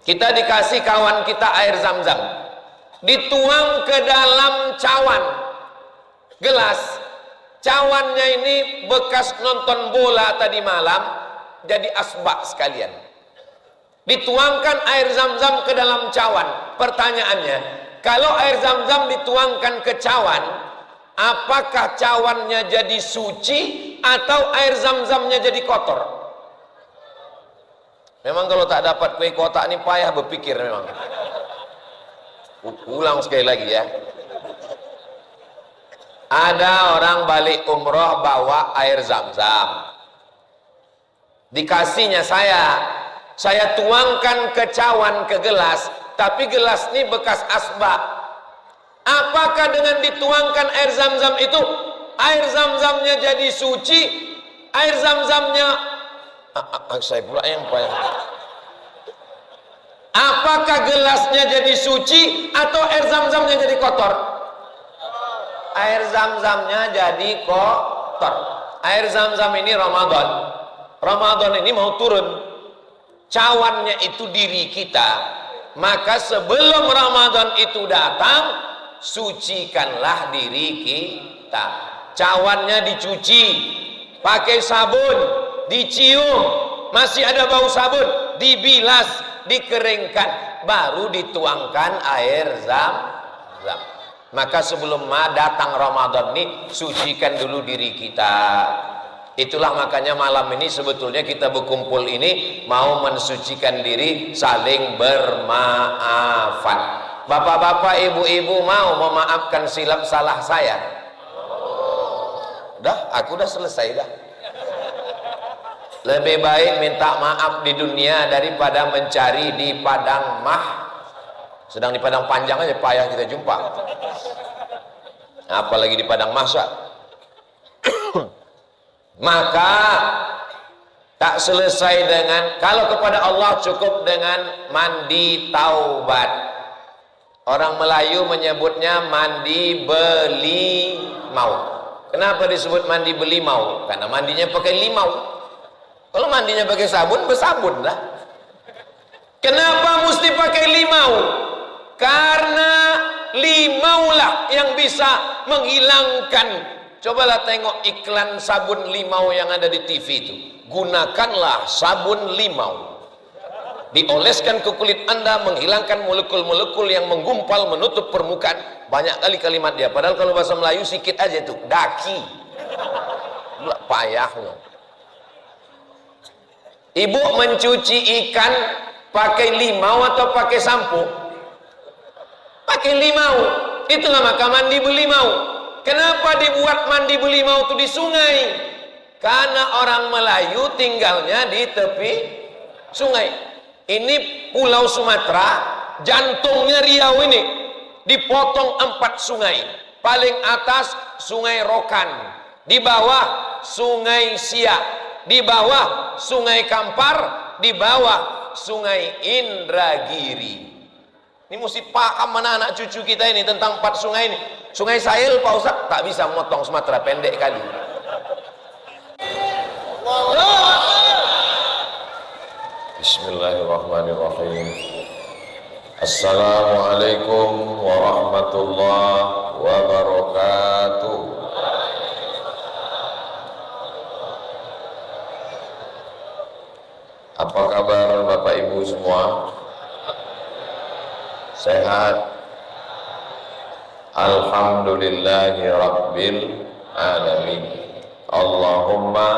Kita dikasih kawan kita air zam-zam, dituang ke dalam cawan gelas. Cawannya ini bekas nonton bola tadi malam, jadi asbak sekalian. Dituangkan air zam-zam ke dalam cawan. Pertanyaannya, kalau air zam-zam dituangkan ke cawan, apakah cawannya jadi suci atau air zam-zamnya jadi kotor? Memang kalau tak dapat kue kotak ini payah berpikir memang. Ulang sekali lagi ya. Ada orang balik umroh bawa air zam-zam. Dikasihnya saya tuangkan ke cawan, ke gelas, tapi gelas ini bekas asbak. Apakah dengan dituangkan air zam-zam itu, air zam-zamnya jadi suci, air zam-zamnya saya pula yang payah. Apakah gelasnya jadi suci atau air zam-zamnya jadi kotor? Air zam-zamnya jadi kotor. Air zam-zam ini Ramadan. Ramadan ini mau turun. Cawannya itu diri kita. Maka sebelum Ramadan itu datang, sucikanlah diri kita. Cawannya dicuci, pakai sabun, dicium, masih ada bau sabun, dibilas, dikeringkan, baru dituangkan air zam-zam. Maka sebelum datang Ramadan ini, sucikan dulu diri kita. Itulah makanya malam ini sebetulnya kita berkumpul ini mau mensucikan diri, saling bermaafan. Bapak-bapak, ibu-ibu mau memaafkan silap salah saya? Aku udah selesai dah. Lebih baik minta maaf di dunia daripada mencari di padang sedang di padang panjang aja payah kita jumpa, apalagi di padang mahsyar. Maka tak selesai dengan, kalau kepada Allah cukup dengan mandi taubat. Orang Melayu menyebutnya mandi beli mau. Kenapa disebut mandi beli mau? Karena mandinya pakai limau. Kalau mandinya pakai sabun, bersabun lah. Kenapa mesti pakai limau? Karena limaulah yang bisa menghilangkan. Cobalah tengok iklan sabun limau yang ada di TV itu. Gunakanlah sabun limau. Dioleskan ke kulit Anda, menghilangkan molekul-molekul yang menggumpal menutup permukaan. Banyak kali kalimat dia. Padahal kalau bahasa Melayu sikit aja itu, daki. Payahnya. Ibu mencuci ikan pakai limau atau pakai sampo? Pakai limau. Itulah maka mandi belimau. Kenapa dibuat mandi belimau itu di sungai? Karena orang Melayu tinggalnya di tepi sungai. Ini Pulau Sumatera, jantungnya Riau ini dipotong 4 sungai. Paling atas Sungai Rokan, di bawah Sungai Siak, di bawah Sungai Kampar, di bawah Sungai Indragiri. Ini mesti paham mana anak cucu kita ini tentang 4 sungai ini. Sungai Sahil Pak Ustaz tak bisa motong Sumatera, pendek kali. Bismillahirrahmanirrahim. Assalamualaikum warahmatullahi wabarakatuh. Apa kabar Bapak Ibu semua? Sehat? Alhamdulillahi Rabbil Alamin. Allahumma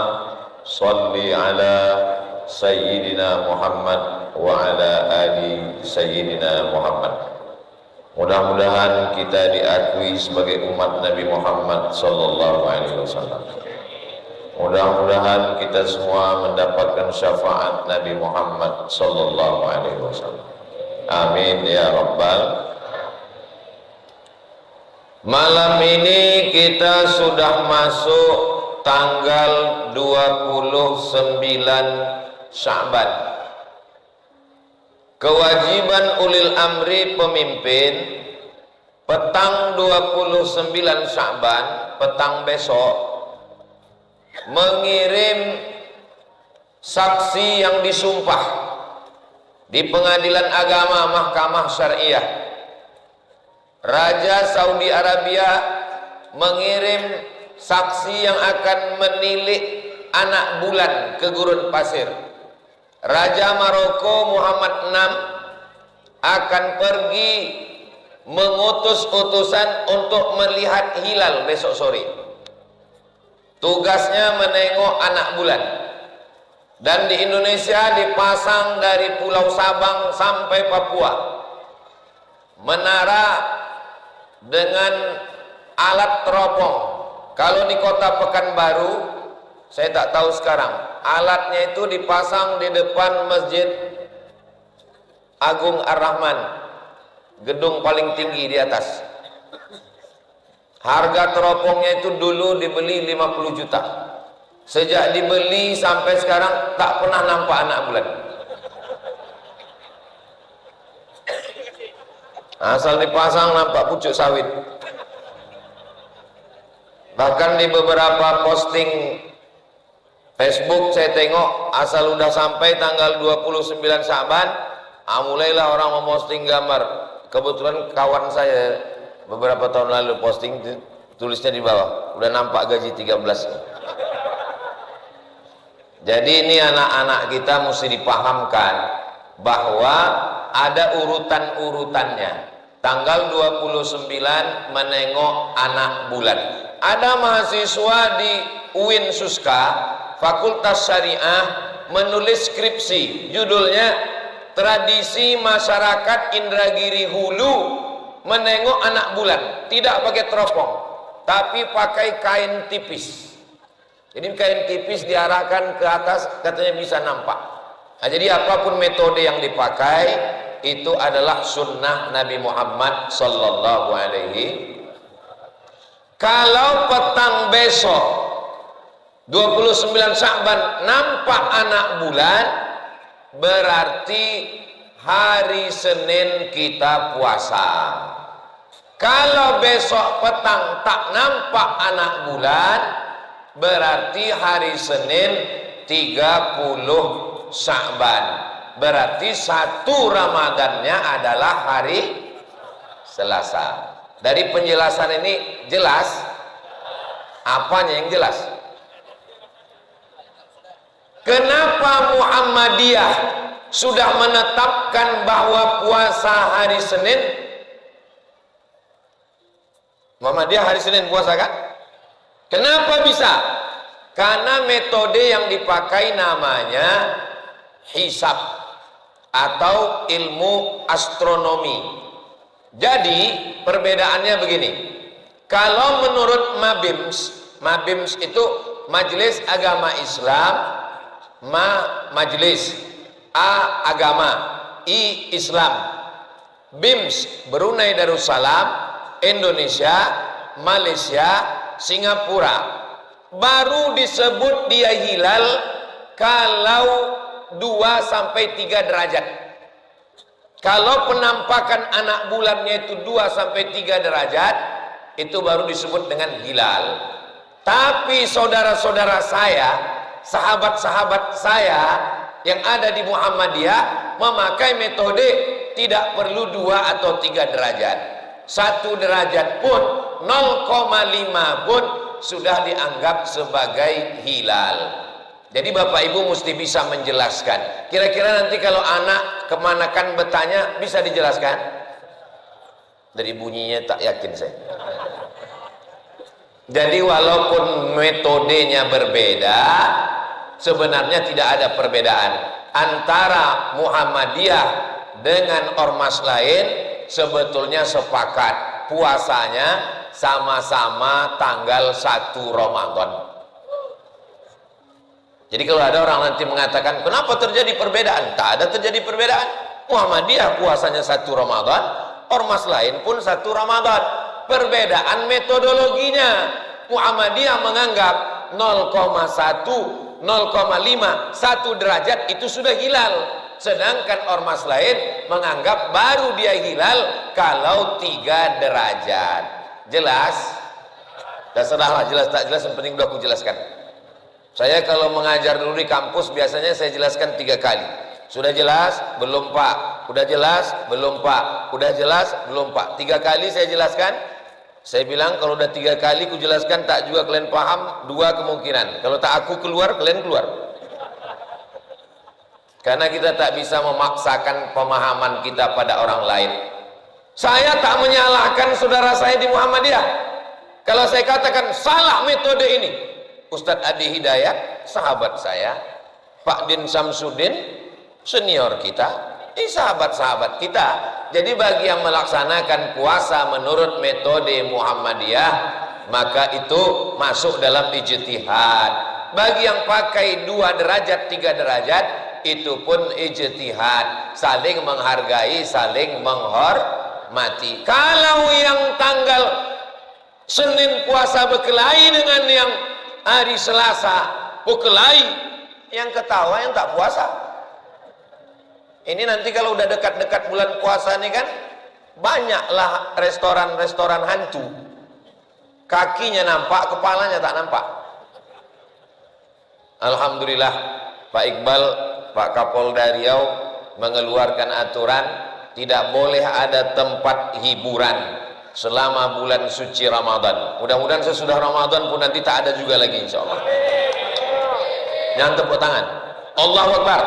salli ala Sayyidina Muhammad wa ala ali Sayyidina Muhammad. Mudah-mudahan kita diakui sebagai umat Nabi Muhammad sallallahu alaihi wasallam. Mudah-mudahan kita semua mendapatkan syafaat Nabi Muhammad sallallahu alaihi wasallam. Amin ya rabbal. Malam ini kita sudah masuk tanggal 29 Sya'ban. Kewajiban ulil amri pemimpin petang 29 Sya'ban, petang besok, mengirim saksi yang disumpah di pengadilan agama Mahkamah Syariah, Raja Saudi Arabia mengirim saksi yang akan menilik anak bulan ke gurun pasir. Raja Maroko Muhammad VI akan pergi mengutus utusan untuk melihat hilal besok sore. Tugasnya menengok anak bulan. Dan di Indonesia dipasang dari Pulau Sabang sampai Papua menara dengan alat teropong. Kalau di kota Pekanbaru, saya tak tahu sekarang, alatnya itu dipasang di depan Masjid Agung Ar-Rahman, gedung paling tinggi di atas. Harga teropongnya itu dulu dibeli 50 juta. Sejak dibeli sampai sekarang tak pernah nampak anak bulan. Asal dipasang nampak pucuk sawit. Bahkan di beberapa posting Facebook saya tengok, asal udah sampai tanggal 29 Sya'ban, mulailah orang memposting gambar. Kebetulan kawan saya beberapa tahun lalu posting, tulisnya di bawah, udah nampak gaji 13. Jadi ini anak-anak kita mesti dipahamkan bahwa ada urutan-urutannya. Tanggal 29 menengok anak bulan. Ada mahasiswa di UIN Suska, Fakultas Syariah, menulis skripsi, judulnya Tradisi Masyarakat Indragiri Hulu Menengok Anak Bulan. Tidak pakai teropong, tapi pakai kain tipis. Jadi kain tipis diarahkan ke atas, katanya bisa nampak. Nah, jadi apapun metode yang dipakai itu adalah sunnah Nabi Muhammad sallallahu alaihi. Kalau petang besok 29 Sya'ban nampak anak bulan, berarti hari Senin kita puasa. Kalau besok petang tak nampak anak bulan, berarti hari Senin 30 Sya'ban. Berarti satu Ramadannya adalah hari Selasa. Dari penjelasan ini jelas? Apanya yang jelas? Kenapa Muhammadiyah sudah menetapkan bahwa puasa hari Senin? Muhammadiyah hari Senin puasa kan? Kenapa bisa? Karena metode yang dipakai namanya hisab atau ilmu astronomi. Jadi perbedaannya begini. Kalau menurut Mabims itu Majelis Agama Islam, Majelis Agama Islam, BIMS Brunei Darussalam, Indonesia, Malaysia, Singapura, baru disebut dia hilal kalau 2-3 derajat. Kalau penampakan anak bulannya itu 2-3 derajat, itu baru disebut dengan hilal. Tapi saudara-saudara saya, sahabat-sahabat saya yang ada di Muhammadiyah memakai metode tidak perlu 2 atau 3 derajat. 1 derajat pun, 0,5 pun sudah dianggap sebagai hilal. Jadi Bapak Ibu mesti bisa menjelaskan. Kira-kira nanti kalau anak kemanakan bertanya, bisa dijelaskan? Dari bunyinya tak yakin saya. Jadi walaupun metodenya berbeda, sebenarnya tidak ada perbedaan antara Muhammadiyah dengan ormas lain. Sebetulnya sepakat puasanya sama-sama tanggal 1 Ramadan. Jadi kalau ada orang nanti mengatakan kenapa terjadi perbedaan? Tak ada terjadi perbedaan. Muhammadiyah puasanya 1 Ramadan, ormas lain pun 1 Ramadan. Perbedaan metodologinya. Muhammadiyah menganggap 0,1, 0,5, 1 derajat itu sudah hilal. Sedangkan ormas lain menganggap baru dia hilal kalau 3 derajat. Jelas? Terserahlah jelas tak jelas, yang penting udah aku jelaskan. Saya kalau mengajar dulu di kampus biasanya saya jelaskan 3 kali. Sudah jelas? Belum Pak. Udah jelas? Belum Pak. Udah jelas? Belum Pak. 3 kali saya jelaskan. Saya bilang kalau udah 3 kali ku jelaskan tak juga kalian paham, 2 kemungkinan. Kalau tak aku keluar, kalian keluar. Karena kita tak bisa memaksakan pemahaman kita pada orang lain. Saya tak menyalahkan saudara saya di Muhammadiyah. Kalau saya katakan salah metode ini, Ustadz Adi Hidayat, sahabat saya, Pak Din Samsudin, senior kita, ini sahabat-sahabat kita. Jadi bagi yang melaksanakan puasa menurut metode Muhammadiyah, maka itu masuk dalam ijtihad. Bagi yang pakai 2 derajat, 3 derajat, itu pun ijtihad, saling menghargai, saling menghormati. Kalau yang tanggal Senin puasa berkelahi dengan yang hari Selasa berkelahi, yang ketawa yang tak puasa. Ini nanti kalau udah dekat-dekat bulan puasa nih kan, banyaklah restoran-restoran hantu. Kakinya nampak, kepalanya tak nampak. Alhamdulillah Pak Iqbal, Pak Kapolda Riau mengeluarkan aturan tidak boleh ada tempat hiburan selama bulan suci Ramadan. Mudah-mudahan sesudah Ramadan pun nanti tak ada juga lagi, insya Allah. Jangan tepuk tangan. Allahu Akbar.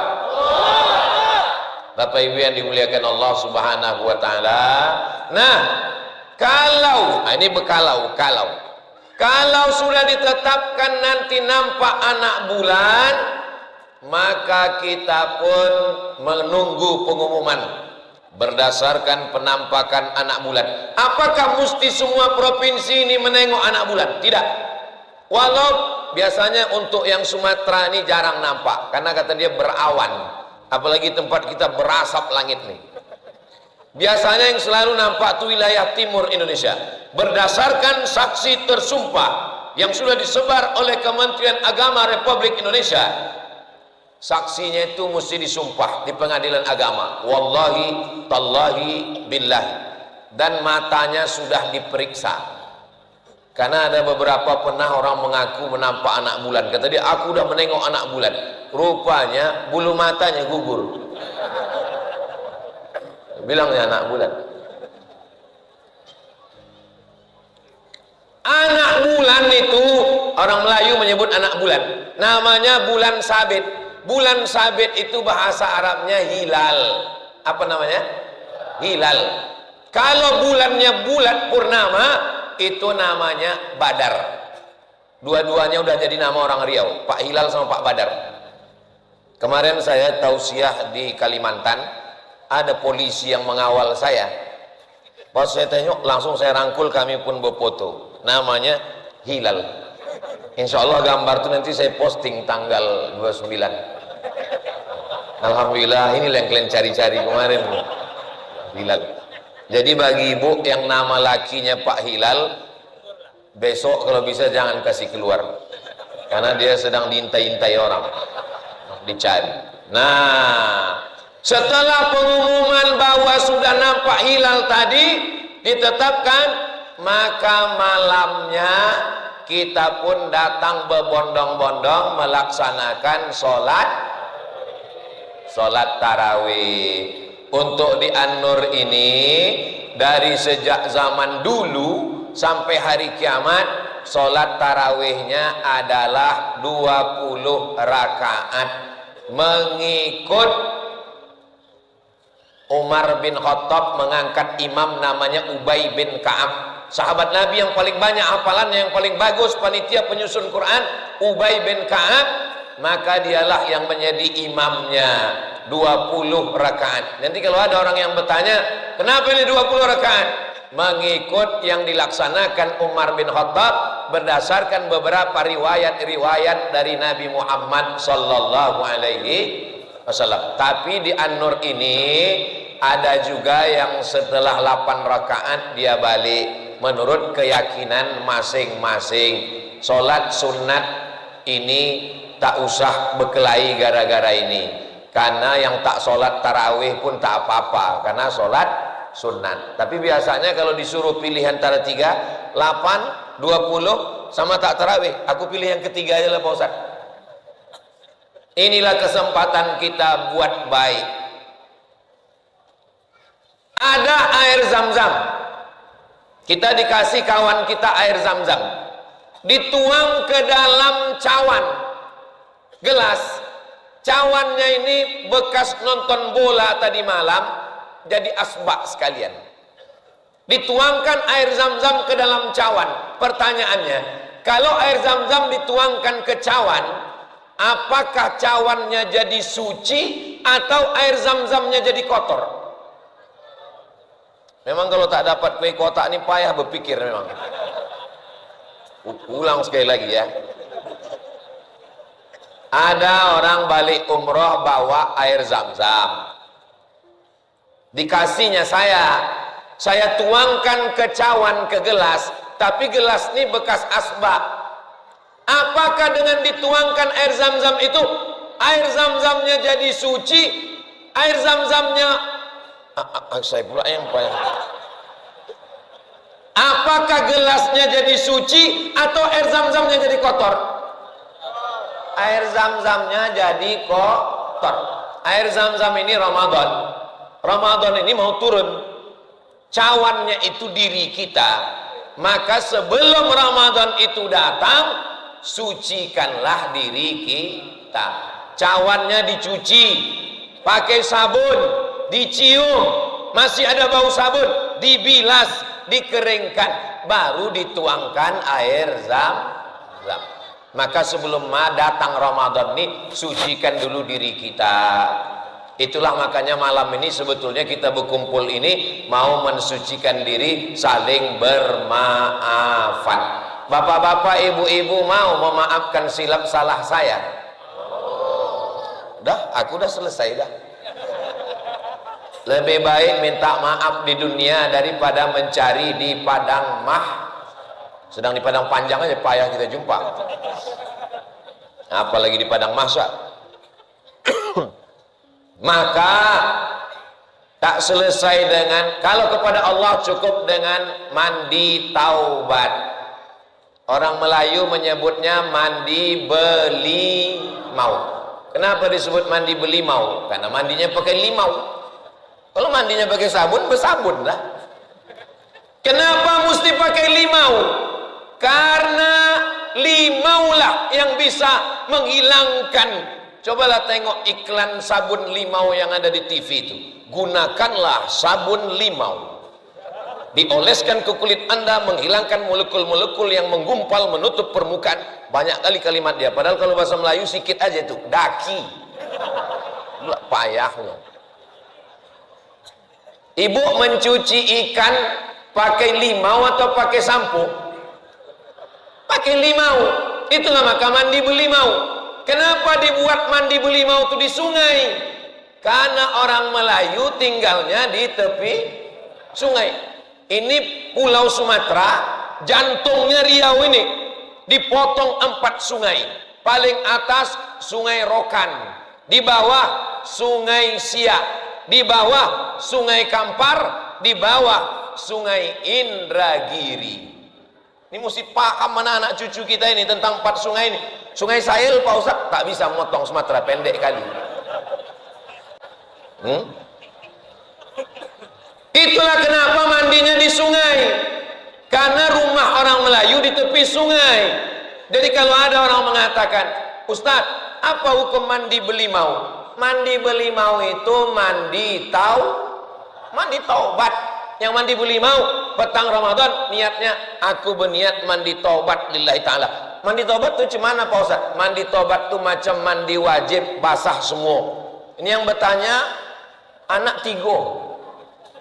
Bapak Ibu yang dimuliakan Allah Subhanahu wa taala. Nah, ini kalau sudah ditetapkan nanti nampak anak bulan, maka kita pun menunggu pengumuman berdasarkan penampakan anak bulan. Apakah mesti semua provinsi ini menengok anak bulan? Tidak. Walau biasanya untuk yang Sumatera ini jarang nampak, karena kata dia berawan. Apalagi tempat kita berasap langit nih. Biasanya yang selalu nampak itu wilayah timur Indonesia. Berdasarkan saksi tersumpah yang sudah disebar oleh Kementerian Agama Republik Indonesia, saksinya itu mesti disumpah di pengadilan agama, wallahi tallahi billahi, dan matanya sudah diperiksa. Karena ada beberapa pernah orang mengaku menampak anak bulan, kata dia aku udah menengok anak bulan, rupanya bulu matanya gugur. Bilangnya anak bulan. Anak bulan itu orang Melayu menyebut anak bulan, namanya bulan sabit. Bulan sabit itu bahasa Arabnya hilal. Apa namanya? Hilal. Kalau bulannya bulan purnama, itu namanya Badar. Dua-duanya udah jadi nama orang Riau, Pak Hilal sama Pak Badar. Kemarin saya tausiah di Kalimantan, ada polisi yang mengawal saya. Pas saya tengok, langsung saya rangkul, kami pun berfoto. Namanya Hilal. Insya Allah gambar itu nanti saya posting tanggal 29. Alhamdulillah, ini yang kalian cari-cari kemarin, Hilal. Jadi bagi ibu yang nama lakinya Pak Hilal, besok kalau bisa jangan kasih keluar, karena dia sedang diintai-intai orang, dicari. Nah, setelah pengumuman bahwa sudah nampak hilal tadi ditetapkan, maka malamnya kita pun datang berbondong-bondong melaksanakan sholat tarawih. Untuk di An-Nur ini, dari sejak zaman dulu sampai hari kiamat, sholat tarawihnya adalah 20 rakaat mengikut Umar bin Khattab mengangkat imam namanya Ubay bin Ka'ab, sahabat Nabi yang paling banyak hafalannya, yang paling bagus panitia penyusun Quran, Ubay bin Ka'ab, maka dialah yang menjadi imamnya 20 rakaat. Nanti kalau ada orang yang bertanya, kenapa ini 20 rakaat? Mengikut yang dilaksanakan Umar bin Khattab berdasarkan beberapa riwayat-riwayat dari Nabi Muhammad sallallahu alaihi wasallam. Tapi di An-Nur ini ada juga yang setelah 8 rakaat dia balik menurut keyakinan masing-masing. Sholat sunat ini tak usah berkelahi gara-gara ini, karena yang tak sholat tarawih pun tak apa-apa, karena sholat sunat. Tapi biasanya kalau disuruh pilih antara 3, 8, 20 sama tak tarawih, aku pilih yang ketiga aja lah Pak Ustaz. Inilah kesempatan kita buat baik. Ada air zam-zam. Kita dikasih kawan kita air zam-zam. Dituang ke dalam cawan. Gelas. Cawannya ini bekas nonton bola tadi malam. Jadi asbak sekalian. Dituangkan air zam-zam ke dalam cawan. Pertanyaannya, kalau air zam-zam dituangkan ke cawan, apakah cawannya jadi suci atau air zam-zamnya jadi kotor? Memang kalau tak dapat kue kotak ini payah berpikir memang. Ulang sekali lagi ya. Ada orang balik umroh bawa air zam-zam. Dikasihnya saya tuangkan ke cawan, ke gelas, tapi gelas ini bekas asbak. Apakah dengan dituangkan air zam-zam itu, air zam-zamnya jadi suci, air zam-zamnya saya pula yang payah. Apakah gelasnya jadi suci atau air zam-zamnya jadi kotor? Air zam-zamnya jadi kotor. Air zam-zam ini Ramadan. Ramadan ini mau turun. Cawannya itu diri kita. Maka sebelum Ramadan itu datang, sucikanlah diri kita. Cawannya dicuci, pakai sabun, dicium, masih ada bau sabun, dibilas, dikeringkan, baru dituangkan air zam-zam. Maka sebelum datang Ramadan ini, sucikan dulu diri kita. Itulah makanya malam ini sebetulnya kita berkumpul ini mau mensucikan diri, saling bermaafan. Bapak-bapak, ibu-ibu mau memaafkan silap salah saya? Aku udah selesai dah. Lebih baik minta maaf di dunia daripada mencari di padang sedang di padang panjang aja payah kita jumpa. Apalagi di padang mahsyar. Maka tak selesai dengan, kalau kepada Allah cukup dengan mandi taubat. Orang Melayu menyebutnya mandi belimau. Kenapa disebut mandi belimau? Karena mandinya pakai limau. Kalau mandinya pakai sabun, bersabun lah. Kenapa mesti pakai limau? Karena limaulah yang bisa menghilangkan. Cobalah tengok iklan sabun limau yang ada di TV itu. Gunakanlah sabun limau. Dioleskan ke kulit Anda, menghilangkan molekul-molekul yang menggumpal menutup permukaan. Banyak kali kalimat dia. Padahal kalau bahasa Melayu sikit aja itu, daki. Payahnya. Ibu mencuci ikan pakai limau atau pakai sampo? Pakai limau. Itulah maka mandi belimau. Kenapa dibuat mandi belimau itu di sungai? Karena orang Melayu tinggalnya di tepi sungai. Ini Pulau Sumatera, jantungnya Riau ini dipotong 4 sungai. Paling atas Sungai Rokan, di bawah Sungai Siak, di bawah Sungai Kampar, di bawah Sungai Indragiri. Ini mesti paham anak-anak cucu kita ini tentang 4 sungai ini. Sungai Sahil Pak Ustaz tak bisa motong Sumatera, pendek kali. Itulah kenapa mandinya di sungai. Karena rumah orang Melayu di tepi sungai. Jadi kalau ada orang mengatakan, Ustaz, apa hukum mandi belimau? Mandi belimau itu mandi taubat. Yang mandi belimau petang Ramadan niatnya aku berniat mandi taubat lillahi ta'ala. Mandi taubat itu gimana Pak Ustaz? Mandi taubat itu macam mandi wajib, basah semua. Ini yang bertanya anak 3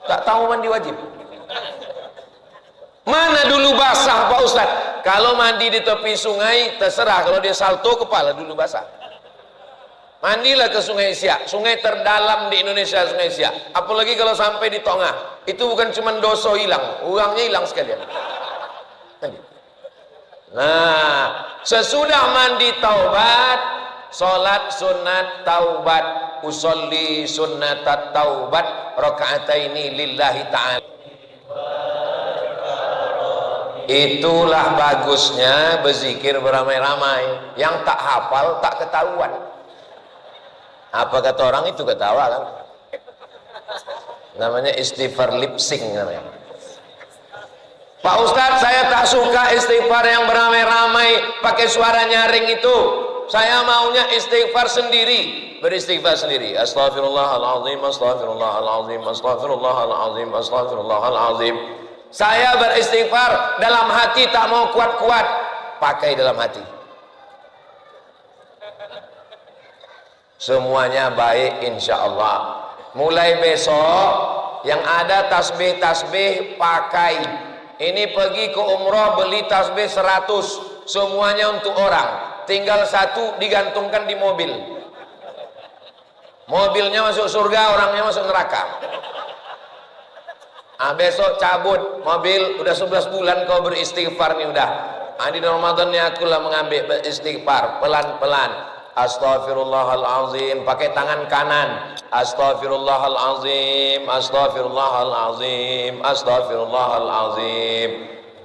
tak tahu mandi wajib. Mana dulu basah Pak Ustaz? Kalau mandi di tepi sungai terserah, kalau dia salto kepala dulu basah. Mandilah ke Sungai Siak, sungai terdalam di Indonesia, Sungai Siak. Apalagi kalau sampai di tengah, itu bukan cuma dosa hilang, uangnya hilang sekalian. Nah, sesudah mandi taubat, sholat sunat taubat, usolli sunnatat taubat, rakaataini lillahi ta'ala. Itulah bagusnya berzikir beramai-ramai. Yang tak hafal tak ketahuan. Apa kata orang itu ketawa kan? Namanya istighfar lip sync namanya. Pak Ustadz, saya tak suka istighfar yang beramai-ramai pakai suara nyaring itu. Saya maunya istighfar sendiri, beristighfar sendiri. Astaghfirullahaladzim, astaghfirullahaladzim, astaghfirullahaladzim, astaghfirullahaladzim. Saya beristighfar dalam hati, tak mau kuat-kuat, pakai dalam hati. Semuanya baik insya Allah. Mulai besok yang ada tasbih-tasbih pakai. Ini pergi ke umroh beli tasbih 100, semuanya untuk orang. Tinggal satu digantungkan di mobil. Mobilnya masuk surga, orangnya masuk neraka. Besok cabut mobil, udah 11 bulan kau beristighfar nih udah. Di Ramadan ini aku lah mengambil beristighfar pelan-pelan. Astaghfirullahalazim, pakai tangan kanan. Astaghfirullahalazim, astaghfirullahalazim, astaghfirullahalazim.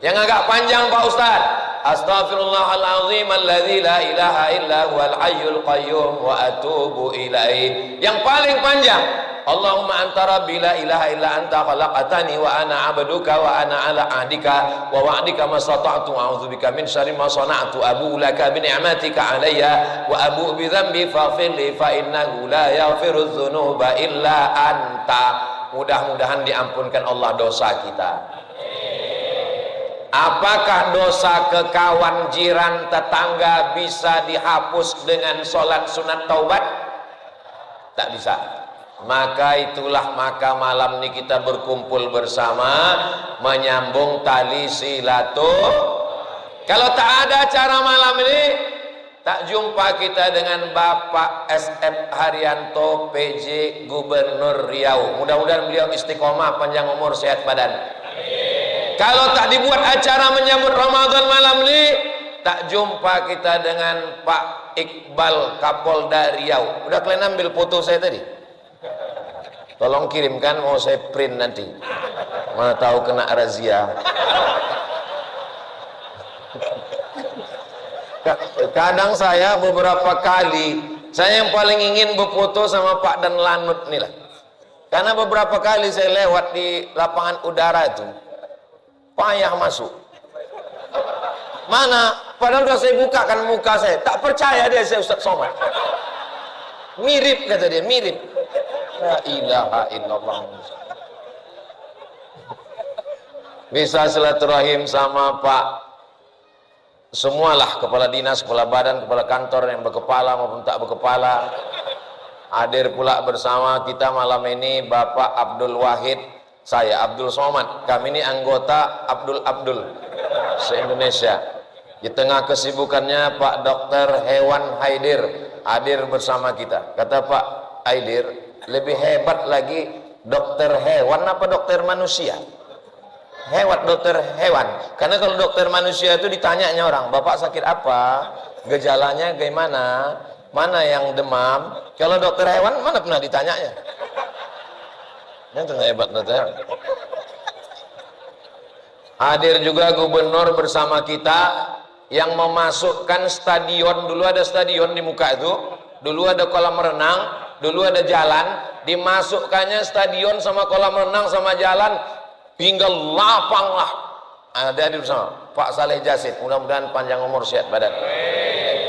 Yang agak panjang Pak Ustaz. Astaghfirullahalazim alladzi la ilaha illa huwal hayyul qayyum wa atubu ilaih. Yang paling panjang, Allahumma anta rabbi la ilaha illa anta khalaqtani wa ana 'abduka wa ana 'ala ahdika wa wa'dika mastata'tu a'udzubika min syarri ma sana'tu abu'u laka bi ni'matika 'alayya wa abu'u bi dzambi faghfir li fa innahu la yaghfiru dzunuba illa anta. Mudah-mudahan diampunkan Allah dosa kita. Apakah dosa ke kawan, jiran, tetangga bisa dihapus dengan sholat sunat taubat? Tak bisa. Maka itulah maka malam ini kita berkumpul bersama menyambung tali silaturahmi. Kalau tak ada acara malam ini, tak jumpa kita dengan Bapak SF Haryanto PJ Gubernur Riau. Mudah-mudahan beliau istiqomah, panjang umur, sehat badan. Kalau tak dibuat acara menyambut Ramadan malam ini, tak jumpa kita dengan Pak Iqbal Kapolda Riau. Udah kalian ambil foto saya tadi? Tolong kirimkan, mau saya print nanti. Mana tahu kena razia. Kadang saya beberapa kali, saya yang paling ingin berfoto sama Pak Dan Lanut nih lah. Karena beberapa kali saya lewat di lapangan udara itu, payah masuk. Mana? Padahal udah saya bukakan muka saya. Tak percaya dia saya Ustaz Somad. Mirip kata dia, mirip. La ilaha illallah. Bisa silaturahim sama Pak semualah, kepala dinas, kepala badan, kepala kantor yang berkepala maupun tak berkepala. Hadir pula bersama kita malam ini Bapak Abdul Wahid, saya Abdul Somad. Kami ini anggota Abdul se-Indonesia. Di tengah kesibukannya Pak Dr. Hewan Haidir hadir bersama kita. Kata Pak Haidir, lebih hebat lagi dokter hewan apa dokter manusia? Hewan, dokter hewan. Karena kalau dokter manusia itu ditanyanya orang, Bapak sakit apa? Gejalanya bagaimana? Mana yang demam? Kalau dokter hewan mana pernah ditanyanya? Yang hebat dokter. Hadir juga gubernur bersama kita yang memasukkan stadion. Dulu ada stadion di muka itu, dulu ada kolam renang, dulu ada jalan, dimasukkannya stadion sama kolam renang sama jalan hingga lapang lah. Ada di bersama Pak Saleh Jasid, mudah-mudahan panjang umur, sehat badan.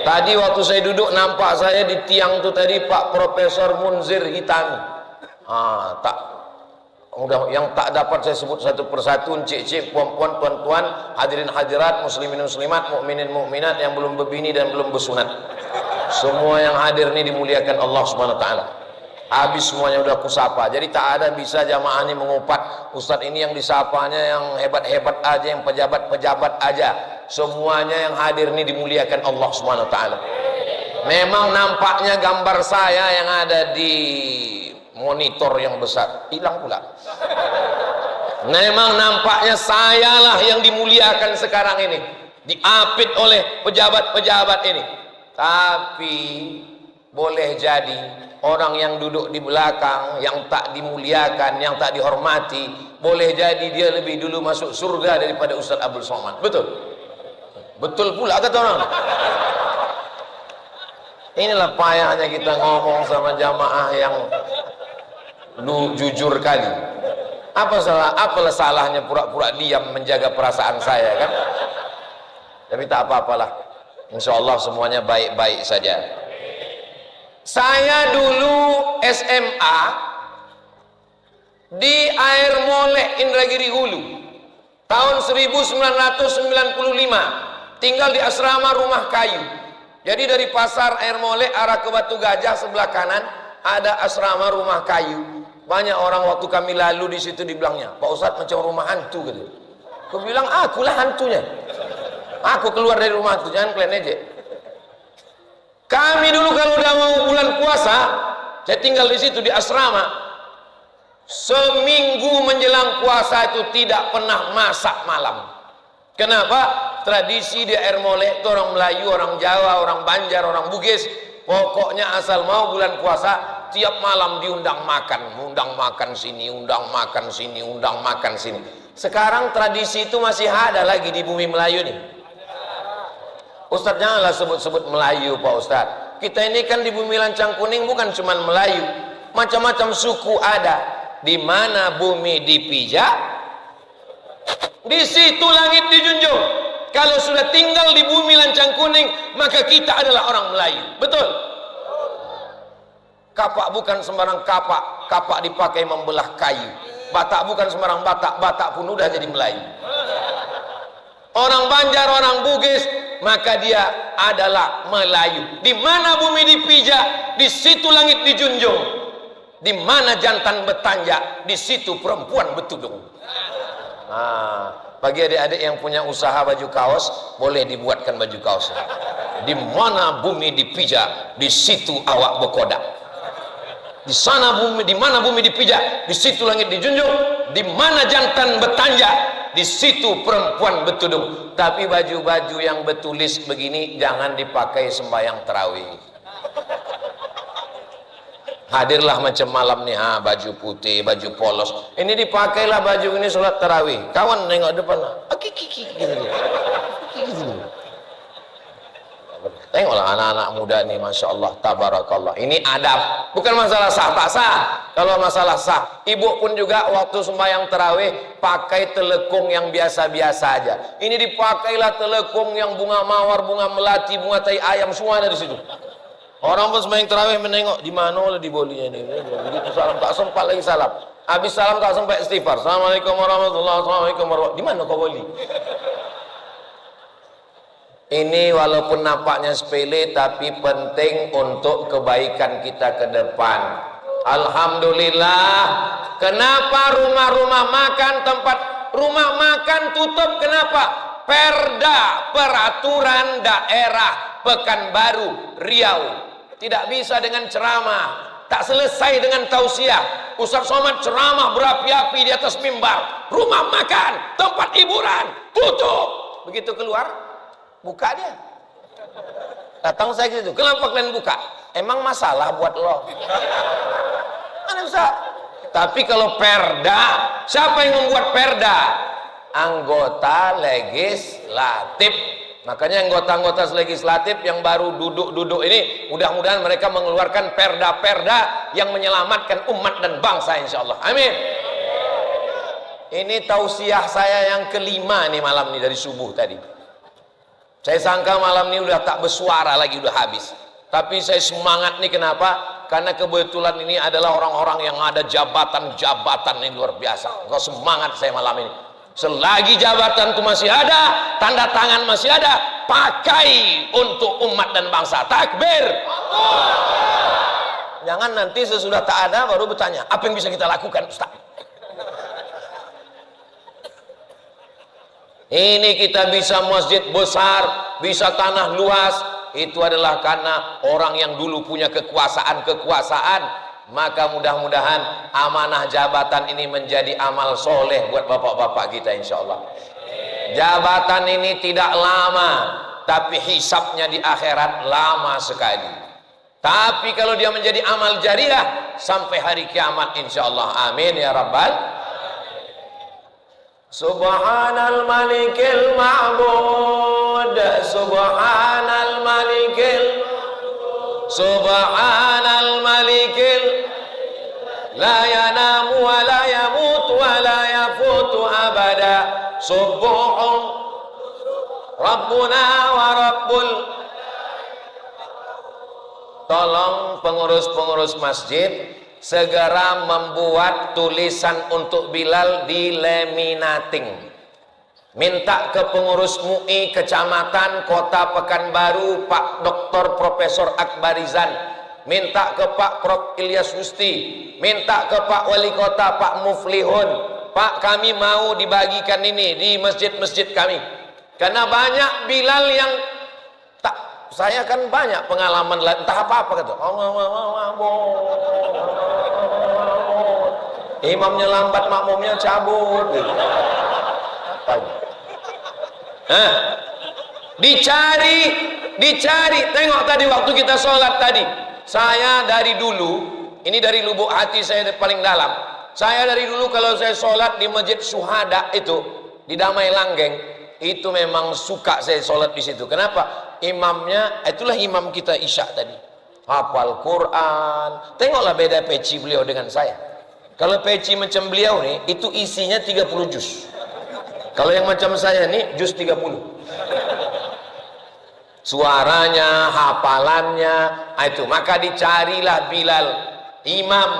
Tadi waktu saya duduk nampak saya di tiang itu tadi Pak Profesor Munzir Hitami. Tak udah yang tak dapat saya sebut satu persatu, cik-cik, puan-puan, tuan-tuan, hadirin hadirat, muslimin muslimat, mukminin mukminat yang belum berbini dan belum bersunat. Semua yang hadir ini dimuliakan Allah Subhanahu wa taala. Habis semuanya udah kusapa. Jadi tak ada bisa jamaah ini mengupat ustadz ini yang disapanya yang hebat-hebat aja, yang pejabat-pejabat aja. Semuanya yang hadir ini dimuliakan Allah Subhanahu wa taala. Memang nampaknya gambar saya yang ada di monitor yang besar hilang pula. Memang nampaknya sayalah yang dimuliakan sekarang ini, diapit oleh pejabat-pejabat ini. Tapi boleh jadi orang yang duduk di belakang, yang tak dimuliakan, yang tak dihormati, boleh jadi dia lebih dulu masuk surga daripada Ustaz Abdul Somad. Betul? Betul pula kata orang. Inilah payahnya kita ngomong sama jamaah yang jujur kali. Apalah salahnya pura-pura diam menjaga perasaan saya kan? Tapi tak apa-apalah. Insya Allah semuanya baik-baik saja. Saya dulu SMA di Air Molek Indragiri Hulu tahun 1995, tinggal di asrama rumah kayu. Jadi dari pasar Air Molek arah ke Batu Gajah sebelah kanan ada asrama rumah kayu. Banyak orang waktu kami lalu di situ dibilangnya, Pak Ustadz macam rumah hantu gitu. Aku bilang, akulah hantunya. Aku keluar dari rumah itu, jangan kalian ejek. Kami dulu kalau udah mau bulan puasa, saya tinggal di situ di asrama. Seminggu menjelang puasa itu tidak pernah masak malam. Kenapa? Tradisi di Air Molek itu orang Melayu, orang Jawa, orang Banjar, orang Bugis, pokoknya asal mau bulan puasa tiap malam diundang makan, undang makan sini, undang makan sini, undang makan sini. Sekarang tradisi itu masih ada lagi di bumi Melayu nih. Ustadz janganlah sebut-sebut Melayu Pak Ustadz. Kita ini kan di bumi Lancang Kuning bukan cuma Melayu, macam-macam suku ada. Di mana bumi dipijak, di situ langit dijunjung. Kalau sudah tinggal di bumi Lancang Kuning, maka kita adalah orang Melayu. Betul? Kapak bukan sembarang kapak. Kapak dipakai membelah kayu. Batak bukan sembarang batak. Batak pun udah jadi Melayu. Orang Banjar, orang Bugis, maka dia adalah Melayu. Di mana bumi dipijak, di situ langit dijunjung. Di mana jantan bertanjak, di situ perempuan bertudung. Bagi adik-adik yang punya usaha baju kaos, boleh dibuatkan baju kaos. Di mana bumi dipijak, di situ awak berkodak. Di mana bumi dipijak, di situ langit dijunjung. Di mana jantan bertanjak, di situ perempuan bertudung. Tapi baju-baju yang bertulis begini jangan dipakai sembahyang tarawih. Hadirlah macam malam nih, baju putih, baju polos. Ini dipakailah baju ini sholat tarawih. Kawan nengok depan, gitu. Tengoklah anak-anak muda nih, masya Allah, tabarakallah. Ini adab, bukan masalah sah tak sah. Kalau masalah sah, ibu pun juga waktu sembahyang tarawih pakai telekung yang biasa-biasa aja. Ini dipakailah telekung yang bunga mawar, bunga melati, bunga tai ayam, semua ada di situ. Orang pun sembahyang tarawih menengok di mana lah di bolinya ini. Begitu salam tak sempat lagi salam. Habis salam tak sempat istighfar. Assalamualaikum warahmatullahi wabarakatuh. Di mana kau boli? Ini walaupun nampaknya sepele tapi penting untuk kebaikan kita ke depan. Alhamdulillah. Kenapa rumah-rumah makan, tempat rumah makan tutup? Kenapa? Perda, peraturan daerah Pekanbaru, Riau. Tidak bisa dengan ceramah, tak selesai dengan tausiah. Ustaz Somad ceramah berapi-api di atas mimbar. Rumah makan, tempat hiburan, tutup. Begitu keluar, buka dia. Datang saya gitu, kenapa kalian buka? Emang masalah buat lo? Mana bisa? Tapi kalau perda, siapa yang membuat perda? Anggota legislatif. Makanya anggota-anggota legislatif yang baru duduk-duduk ini, mudah-mudahan mereka mengeluarkan perda-perda yang menyelamatkan umat dan bangsa, insya Allah. Amin. Ini tausiah saya yang kelima nih malam ini dari subuh tadi. Saya sangka malam ini udah tak bersuara lagi, udah habis. Tapi saya semangat nih, kenapa? Karena kebetulan ini adalah orang-orang yang ada jabatan-jabatan yang luar biasa. Kok semangat saya malam ini. Selagi jabatan itu masih ada, tanda tangan masih ada, pakai untuk umat dan bangsa. Takbir. Jangan nanti sesudah tak ada baru bertanya, apa yang bisa kita lakukan, Ustaz? Ini kita bisa masjid besar, bisa tanah luas, itu adalah karena orang yang dulu punya kekuasaan. Maka mudah-mudahan amanah jabatan ini menjadi amal soleh buat bapak-bapak kita, insya Allah. Jabatan ini tidak lama, tapi hisabnya di akhirat lama sekali. Tapi kalau dia menjadi amal jariah sampai hari kiamat, insya Allah. Amin ya rabbal. Subhanal malikil ma'bud, subhanal malikil, Subhanal malikil la yanamu wa la yamutu wa la yafutu abada. Subuhun Rabbuna wa Rabbul. Tolong pengurus-pengurus masjid segera membuat tulisan untuk Bilal di laminating. Minta ke pengurus MUI Kecamatan Kota Pekanbaru Pak Dr. Profesor Akbarizan, minta ke Pak Prof Ilyas Wusti, minta ke Pak Wali Kota Pak Muflihun, Pak kami mau dibagikan ini di masjid-masjid kami. Karena banyak Bilal yang tak, saya kan banyak pengalaman entah apa-apa kata. Imamnya lambat, makmumnya cabut. Dicari. Tengok tadi waktu kita sholat tadi. Saya dari dulu, ini dari lubuk hati saya paling dalam. Saya dari dulu kalau saya sholat di Masjid Syuhada itu di Damai Langgeng, itu memang suka saya sholat di situ. Kenapa? Imamnya, itulah imam kita Isya tadi. Hafal Quran. Tengoklah beda peci beliau dengan saya. Kalau peci macam beliau nih, itu isinya 30 juz. Kalau yang macam saya nih, juz 30. Suaranya, hafalannya, itu. Maka dicarilah Bilal, imam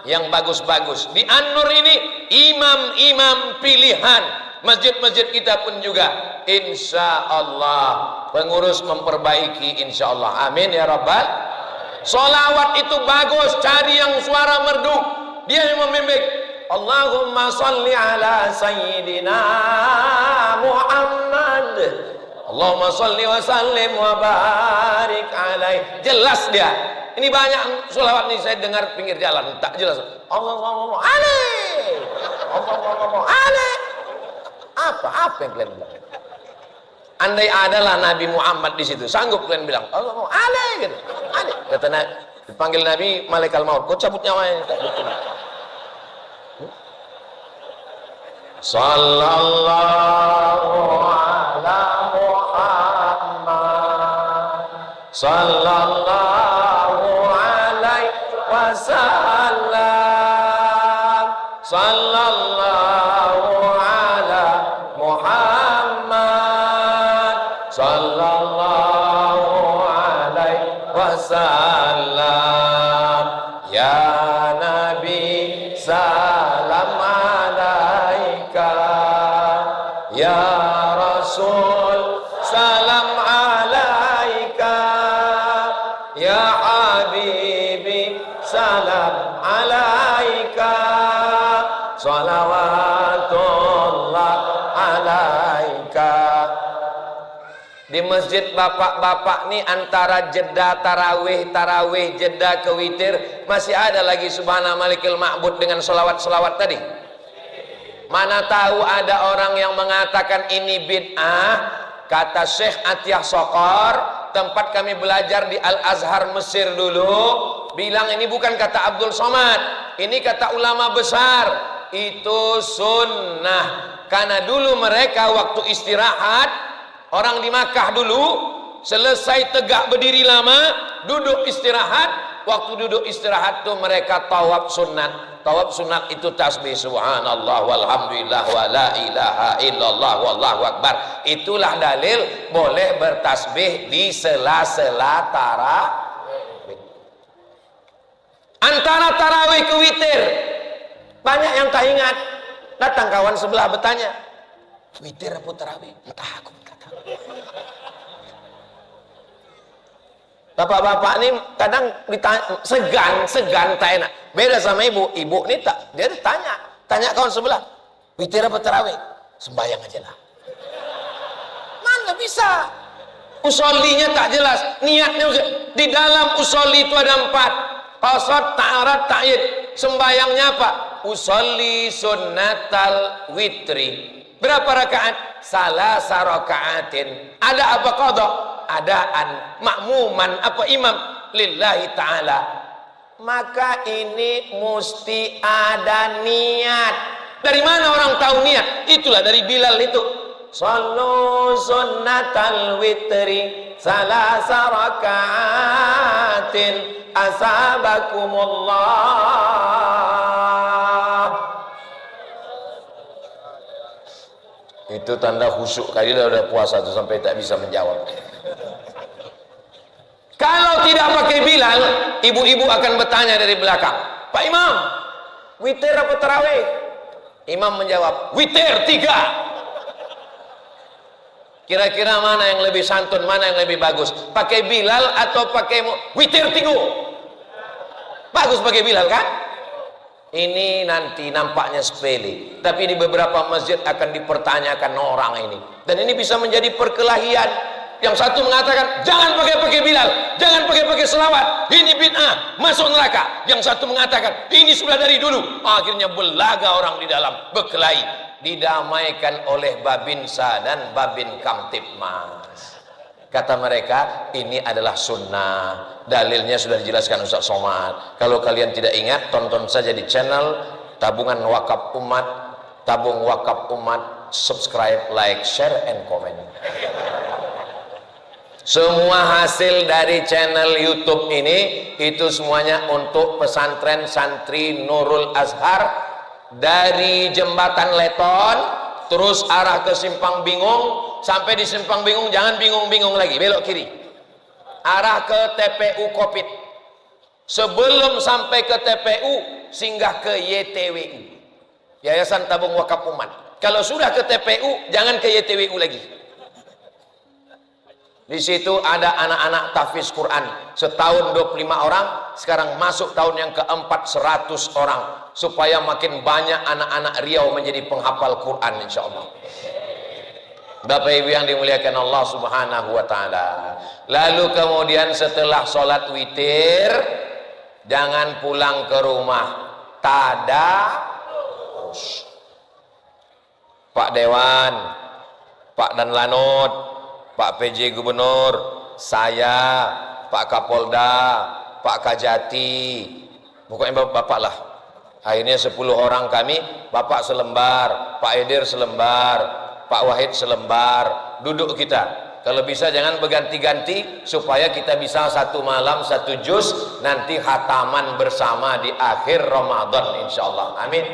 yang bagus-bagus. Di An-Nur ini, imam-imam pilihan. Masjid-masjid kita pun juga. Insya Allah, pengurus memperbaiki insya Allah. Amin ya Rabbal. Sholawat itu bagus, cari yang suara merdu. Dia yang membimbing. Allahumma salli ala sayyidina Muhammad. Allahumma salli wa sallim wa barik alaih. Jelas dia. Ini banyak sholawat nih saya dengar pinggir jalan tak jelas. Allahumma alaih. Allahumma alaih. Apa yang kalian bilang? Andai adalah Nabi Muhammad di situ, sanggup kalian bilang Allahumma alaih gitu. Alaih. Kata dipanggil Nabi malaikat maut, kau cabut nyawanya. Sallallahu ala Muhammad sallallahu alaihi wasallam sallallahu ala Muhammad sallallahu alaihi wasallam. Ya Nabi salam alaika, ya Rasul salam alaika, ya Habibi salam alaika, salawatullah alaika. Di masjid bapak-bapak nih antara jeda tarawih jeda ke witir masih ada lagi subhana malikil ma'bud dengan selawat-selawat tadi. Mana tahu ada orang yang mengatakan ini bid'ah. Kata Syekh Atiyah Sokor, tempat kami belajar di Al-Azhar Mesir dulu, bilang ini bukan kata Abdul Somad, ini kata ulama besar. Itu sunnah. Karena dulu mereka waktu istirahat, orang di Makkah dulu selesai tegak berdiri lama, duduk istirahat. Waktu duduk istirahat tuh mereka tawaf sunat. Tawaf sunat itu tasbih subhanallah walhamdulillah wa la ilaha illallah wallahu akbar. Itulah dalil boleh bertasbih di sela-sela tarawih. Antara tarawih ke witir banyak yang tak ingat. Datang kawan sebelah bertanya, witir apa tarawih? Entah aku. Bapak-bapak ini kadang ditanya, segan tak enak. Beda sama ibu ini tak, dia tanya kawan sebelah, witir apa tarawih? Sembayang aja lah. Mana bisa? Usollinya tak jelas, niatnya di dalam usolli itu ada 4. Qasad, ta'arad, ta'id. Sembayangnya apa? Usolli sunnatal witri. Berapa rakaat? Salasa rakaatin. Ada apa qadha? Adaan, makmuman apa imam lillahi ta'ala. Maka ini mesti ada niat. Dari mana orang tahu niat? Itulah dari Bilal itu. Sallu sunnatal witri salasa rakaatin rahmatin asabakumullah. Itu tanda khusyuk kali udah puasa tuh sampai tak bisa menjawab. Kalau tidak pakai Bilal, ibu-ibu akan bertanya dari belakang, Pak Imam, witir apa tarawih? Imam menjawab, witir 3. Kira-kira mana yang lebih santun, mana yang lebih bagus? Pakai Bilal atau pakai witir 3? Bagus pakai Bilal kan? Ini nanti nampaknya sepele, tapi di beberapa masjid akan dipertanyakan orang ini. Dan ini bisa menjadi perkelahian. Yang satu mengatakan, jangan pakai Bilal, jangan pakai selawat, ini bid'ah, masuk neraka. Yang satu mengatakan, ini sudah dari dulu. Akhirnya belaga orang di dalam, berkelahi. Didamaikan oleh Babinsa dan Babin Kamtipmas. Kata mereka, ini adalah sunnah. Dalilnya sudah dijelaskan Ustaz Somad. Kalau kalian tidak ingat, tonton saja di channel Tabungan Wakaf Umat, Tabung Wakaf Umat, subscribe, like, share, and comment. Semua hasil dari channel YouTube ini, itu semuanya untuk pesantren santri Nurul Azhar dari Jembatan Leton, terus arah ke Simpang Bingung. Sampai di Simpang Bingung, jangan bingung-bingung lagi, belok kiri, arah ke TPU Kopit. Sebelum sampai ke TPU, singgah ke YTWU, Yayasan Tabung Wakaf Umat. Kalau sudah ke TPU, jangan ke YTWU lagi. Di situ ada anak-anak tahfiz Quran, setahun 25 orang, sekarang masuk tahun yang keempat 100 orang, supaya makin banyak anak-anak Riau menjadi penghafal Quran insyaallah. Bapak Ibu yang dimuliakan Allah Subhanahu wa taala. Lalu kemudian setelah sholat witir, jangan pulang ke rumah, tadarus. Pak Dewan, Pak Danlanut, Pak PJ Gubernur, saya, Pak Kapolda, Pak Kajati, pokoknya bapak lah. Akhirnya 10 orang kami, Bapak selembar, Pak Edir selembar, Pak Wahid selembar, duduk kita. Kalau bisa jangan berganti-ganti, supaya kita bisa satu malam 1 juz, nanti khataman bersama di akhir Ramadan insyaallah. Amin.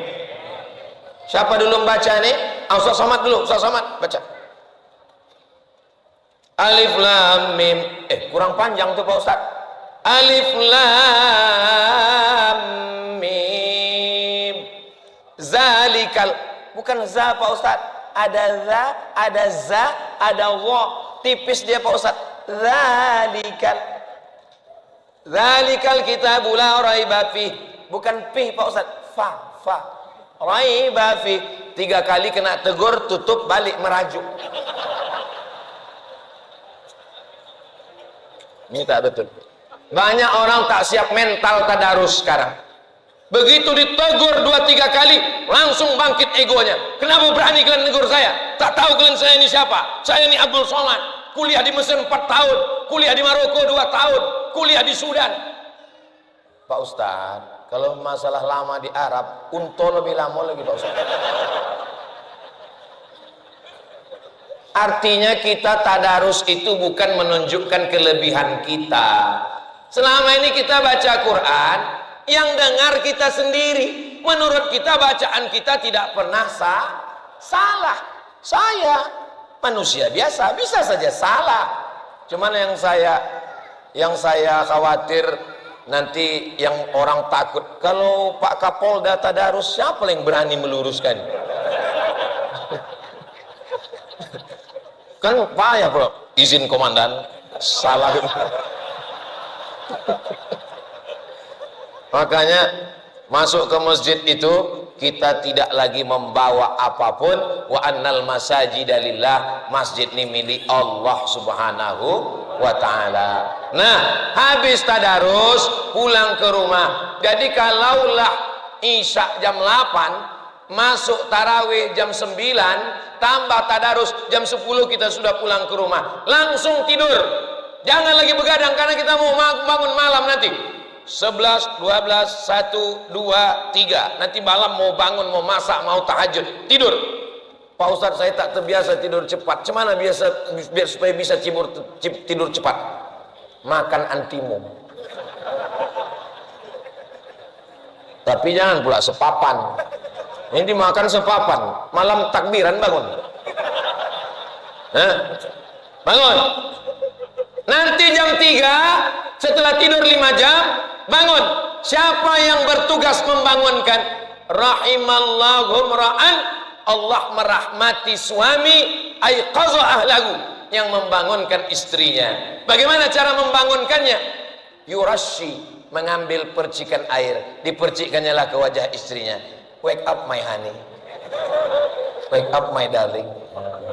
Siapa dulu membaca nih? Ustaz Somad dulu, Ustaz Somad baca. Alif Lam Mim. Kurang panjang tuh Pak Ustaz. Alif Lam Mim. Zalikal. Bukan za Pak Ustaz. Ada za, ada za, ada wa. Tipis dia Pak Ustaz. Zalikal. Zalikal kitabu la raiba fih. Bukan pih Pak Ustaz. Fa, fa. Raiba fih. 3 kali kena tegur, tutup, balik merajuk. Ini tak betul. Banyak orang tak siap mental tadarus sekarang. Begitu ditegur 2-3 kali, langsung bangkit egonya. Kenapa berani kalian negur saya? Tak tahu kalian saya ini siapa? Saya ini Abdul Somad. Kuliah di Mesir 4 tahun, kuliah di Maroko 2 tahun, kuliah di Sudan. Pak Ustaz, kalau masalah lama di Arab, unto lebih lama lagi Pak Ustaz. Artinya kita tadarus itu bukan menunjukkan kelebihan kita. Selama ini kita baca Quran, yang dengar kita sendiri. Menurut kita bacaan kita tidak pernah salah. Saya manusia biasa, bisa saja salah. Cuman yang saya khawatir nanti yang orang takut, kalau Pak Kapolda tadarus, siapa yang berani meluruskan? Kan payah bro, izin komandan salah. Makanya masuk ke masjid itu kita tidak lagi membawa apapun. Wa annal masajida lillah, masjid ini milik Allah Subhanahu wa ta'ala. Nah, habis tadarus pulang ke rumah. Jadi kalaulah Isya jam 8, masuk tarawih jam 9, tambah tadarus jam 10, kita sudah pulang ke rumah, langsung tidur. Jangan lagi begadang karena kita mau bangun malam nanti 11, 12, 1, 2, 3 nanti malam mau bangun, mau masak, mau tahajud, tidur. Pak Ustadz, saya tak terbiasa tidur cepat. Cemana biasa biar supaya bisa tidur cepat? Makan antimum. Tapi jangan pula sepapan. Ini dimakan sepapan, malam takbiran bangun. Hah? Bangun. Nanti jam 3 setelah tidur 5 jam bangun. Siapa yang bertugas membangunkan? Rahimallahu ra'an, Allah merahmati suami aiqaza ahlahu, yang membangunkan istrinya. Bagaimana cara membangunkannya? Yurashi, mengambil percikan air, dipercikkannya lah ke wajah istrinya. Wake up my honey, wake up my darling.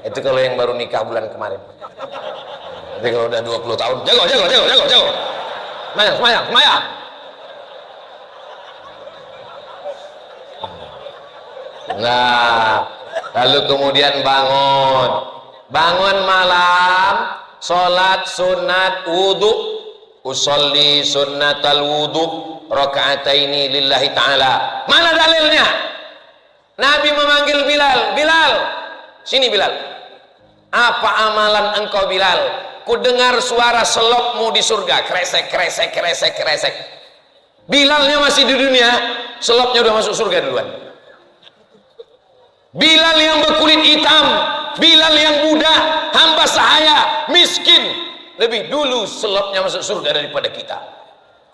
Itu kalau yang baru nikah bulan kemarin. Tapi kalau udah 20 tahun, jago. Semayang. Nah, lalu kemudian bangun malam, sholat sunat wudu, usolli sunnatal wudu rakaataini lillahi ta'ala. Mana dalilnya? Nabi memanggil Bilal, sini Bilal. Apa amalan engkau Bilal? Ku dengar suara selopmu di surga, kresek. Bilalnya masih di dunia, selopnya udah masuk surga duluan. Bilal yang berkulit hitam, Bilal yang budak, hamba sahaya, miskin, lebih dulu selopnya masuk surga daripada kita.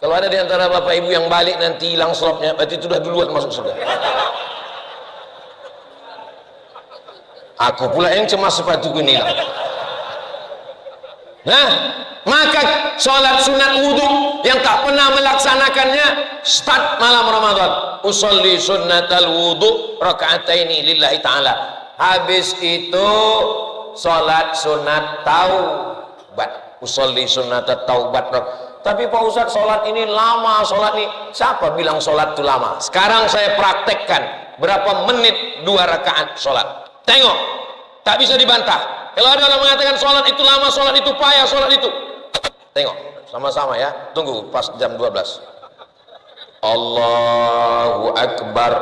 Kalau ada di antara bapak ibu yang balik nanti hilang selopnya, berarti itu sudah duluan masuk surga. Aku pula yang cemas sepatuku ini hilang. Nah, maka sholat sunat wudhu yang tak pernah melaksanakannya, start malam Ramadan, usolli sunnatal wudhu rakaataini lillahi ta'ala. Habis itu sholat sunat taubat, usolli sunnatat taubat. Tapi Pak Ustadz, sholat ini lama, sholat ini, siapa bilang sholat itu lama? Sekarang saya praktekkan berapa menit 2 rakaat sholat. Tengok, tak bisa dibantah. Kalau ada orang mengatakan sholat itu lama, sholat itu payah, sholat itu, tengok sama-sama ya, tunggu pas jam 12. Allahu Akbar,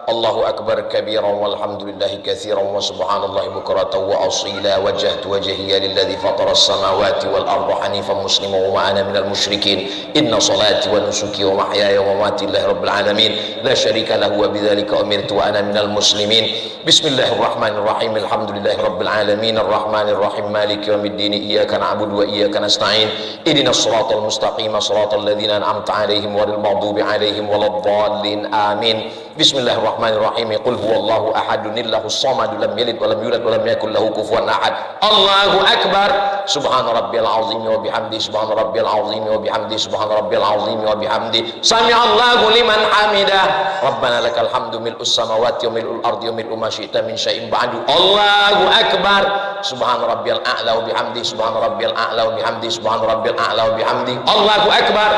Allahu Akbar kabiran walhamdulillahi katsiran wa subhanallahi bukratan wa asila, wajjahtu wajhiya lilladzi fatara as-samawati wal arda hanifan musliman wa ma ana minal musyrikin, inna salati wa nusuki wa mahyaya wa mamati lillahi rabbil alamin la syarika lahu wa bidzalika umirtu wa ana minal muslimin. Bismillahirrahmanirrahim, alhamdulillahi rabbil alamin, arrahmanir rahim, maliki yaumiddin, iyyaka na'budu wa iyyaka nasta'in, ihdinas siratal mustaqim, siratal ladzina an'amta 'alaihim ghairil maghdubi 'alaihim waladdallin, amin. Bismillahirrahmanirrahim. Qul huwallahu ahadun illahus samad, lam yalid wa lam yulad wa lam yakul lahu kufuwan ahad. Allahu akbar. Subhana rabbiyal azim wa bihamdi, subhana rabbiyal azim wa bihamdi, subhana rabbiyal azim wa bihamdi. Sami'allahu liman hamidah. Rabbana lakal hamdu mil'us samawati wa mil'ul ardi wa mil'u ma syi'ta min syai'in ba'du. Allahu akbar. Subhana rabbiyal a'la wa bihamdi, subhana rabbiyal a'la wa bihamdi, subhana rabbiyal a'la wa bihamdi. Allahu akbar.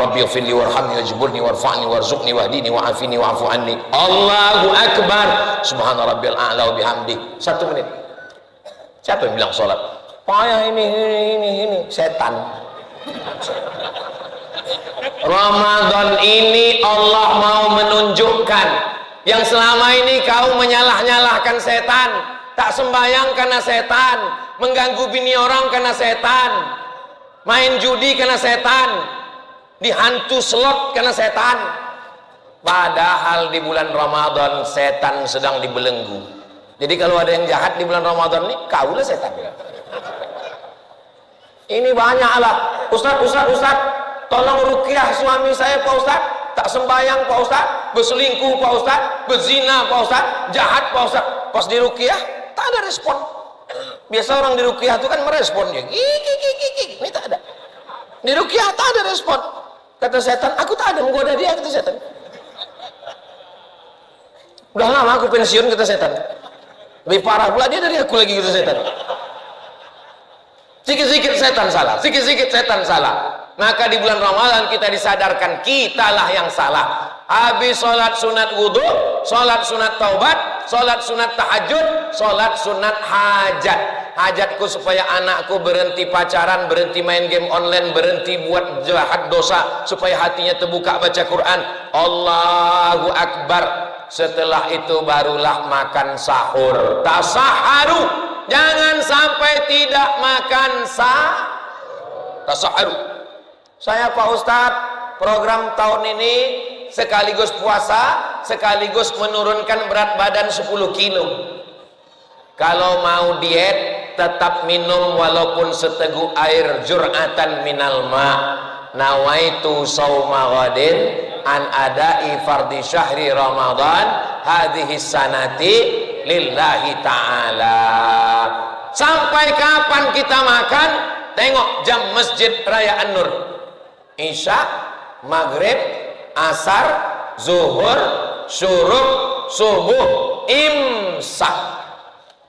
Rabbi ighfirli warhamni wajburni warfa'ni warzuqni wahdini wa'afini wa'fu anni. Allahu akbar. Subhana rabbiyal a'la wa bihamdi. 1 menit. Siapa yang bilang sholat payah ini setan. Ramadan ini Allah mau menunjukkan yang selama ini kau menyalah-nyalahkan setan, tak sembahyang karena setan, mengganggu bini orang karena setan, main judi karena setan, dihantu slot karena setan. Padahal di bulan Ramadan setan sedang dibelenggu. Jadi kalau ada yang jahat di bulan Ramadan ini, kaulah setan. Ini banyaklah, Ustaz, tolong ruqyah suami saya Pak Ustaz, tak sembahyang Pak Ustaz, berselingkuh Pak Ustaz, berzina Pak Ustaz, jahat Pak Ustaz. Pas di ruqyah tak ada respon. Biasa orang di ruqyah itu kan merespon dia, ini tak ada. Di ruqyah tak ada respon. Kata setan, aku tak ada menggoda dia, kata setan. Udah lama aku pensiun, kata setan. Lebih parah pula dia dari aku lagi, kata setan. Sikit-sikit setan salah, sikit-sikit setan salah. Maka di bulan Ramadan kita disadarkan kitalah yang salah. Habis sholat sunat wudhu, sholat sunat taubat, sholat sunat tahajud, sholat sunat hajat. Hajatku supaya anakku berhenti pacaran, berhenti main game online, berhenti buat jahat dosa, supaya hatinya terbuka baca Quran. Allahu Akbar. Setelah itu barulah makan sahur. Tasaharu. Jangan sampai tidak makan tasaharu. Saya Pak Ustadz program tahun ini sekaligus puasa, sekaligus menurunkan berat badan 10 kilo. Kalau mau diet, tetap minum walaupun seteguk air, jur'atan minal ma. Nawaitu sauma ghadin an adai fardhi syahri Ramadan hadhihi sanati lillahi ta'ala. Sampai kapan kita makan? Tengok jam Masjid Raya An-Nur. Isya, maghrib, asar, zuhur, syuruk, subuh, imsak.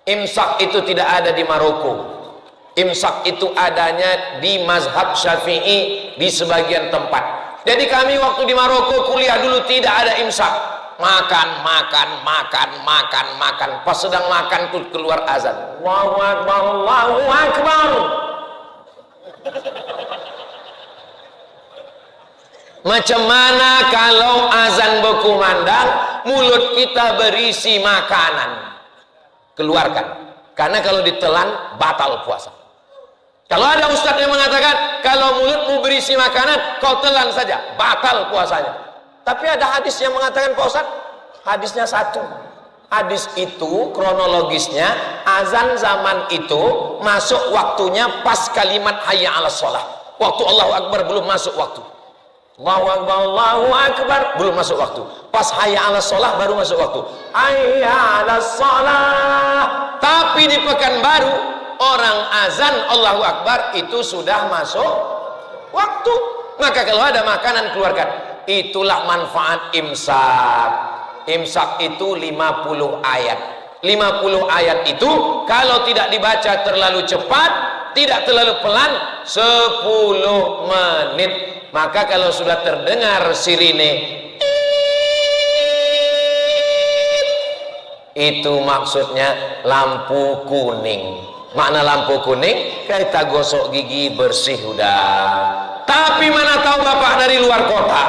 Imsak itu tidak ada di Maroko. Imsak itu adanya di mazhab Syafi'i di sebagian tempat. Jadi kami waktu di Maroko kuliah dulu tidak ada imsak. Makan. Pas sedang makan tuh keluar azan. Allahu Akbar, Allahu Akbar. Macam mana kalau azan berkumandang, mulut kita berisi makanan? Keluarkan. Karena kalau ditelan batal puasa. Kalau ada ustadz yang mengatakan kalau mulutmu berisi makanan kau telan saja, batal puasanya. Tapi ada hadis yang mengatakan, Pak Ustadz, hadisnya satu. Hadis itu kronologisnya azan zaman itu masuk waktunya pas kalimat hayya 'alas shalah. Waktu Allahu Akbar belum masuk waktu. Allahu Akbar, Allahu Akbar belum masuk waktu. Pas hayya 'alas shalah baru masuk waktu. Hayya 'alas shalah. Tapi di Pekanbaru orang azan Allahu Akbar itu sudah masuk waktu. Maka kalau ada makanan keluarkan. Itulah manfaat imsak. Imsak itu 50 ayat. 50 ayat itu kalau tidak dibaca terlalu cepat, tidak terlalu pelan, 10 menit. Maka kalau sudah terdengar sirine, itu maksudnya lampu kuning. Makna lampu kuning, kita gosok gigi bersih udah. Tapi mana tahu bapak dari luar kota,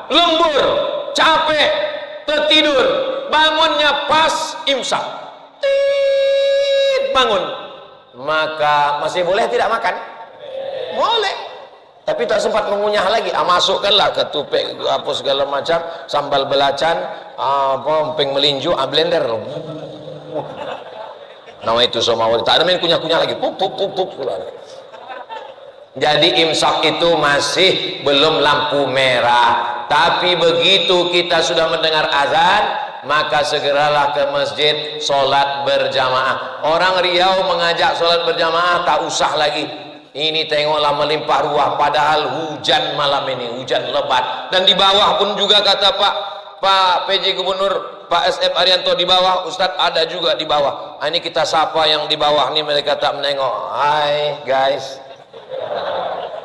lembur, capek, tertidur, bangunnya pas imsak, bangun, maka masih boleh tidak makan? Boleh. Tapi tak sempat mengunyah lagi. Masukkanlah ketupek apa segala macam, sambal belacan, emping melinju, blender. Nama itu semua tak ada main kunyah-kunyah lagi. Pup. Jadi imsak itu masih belum lampu merah. Tapi begitu kita sudah mendengar azan, maka segeralah ke masjid sholat berjamaah. Orang Riau mengajak sholat berjamaah tak usah lagi. Ini tengoklah melimpah ruah, padahal hujan malam ini, hujan lebat. Dan di bawah pun juga kata Pak PJ Gubernur, Pak SF Arianto di bawah, Ustadz ada juga di bawah. Ini kita sapa yang di bawah nih, mereka tak menengok. Hai guys.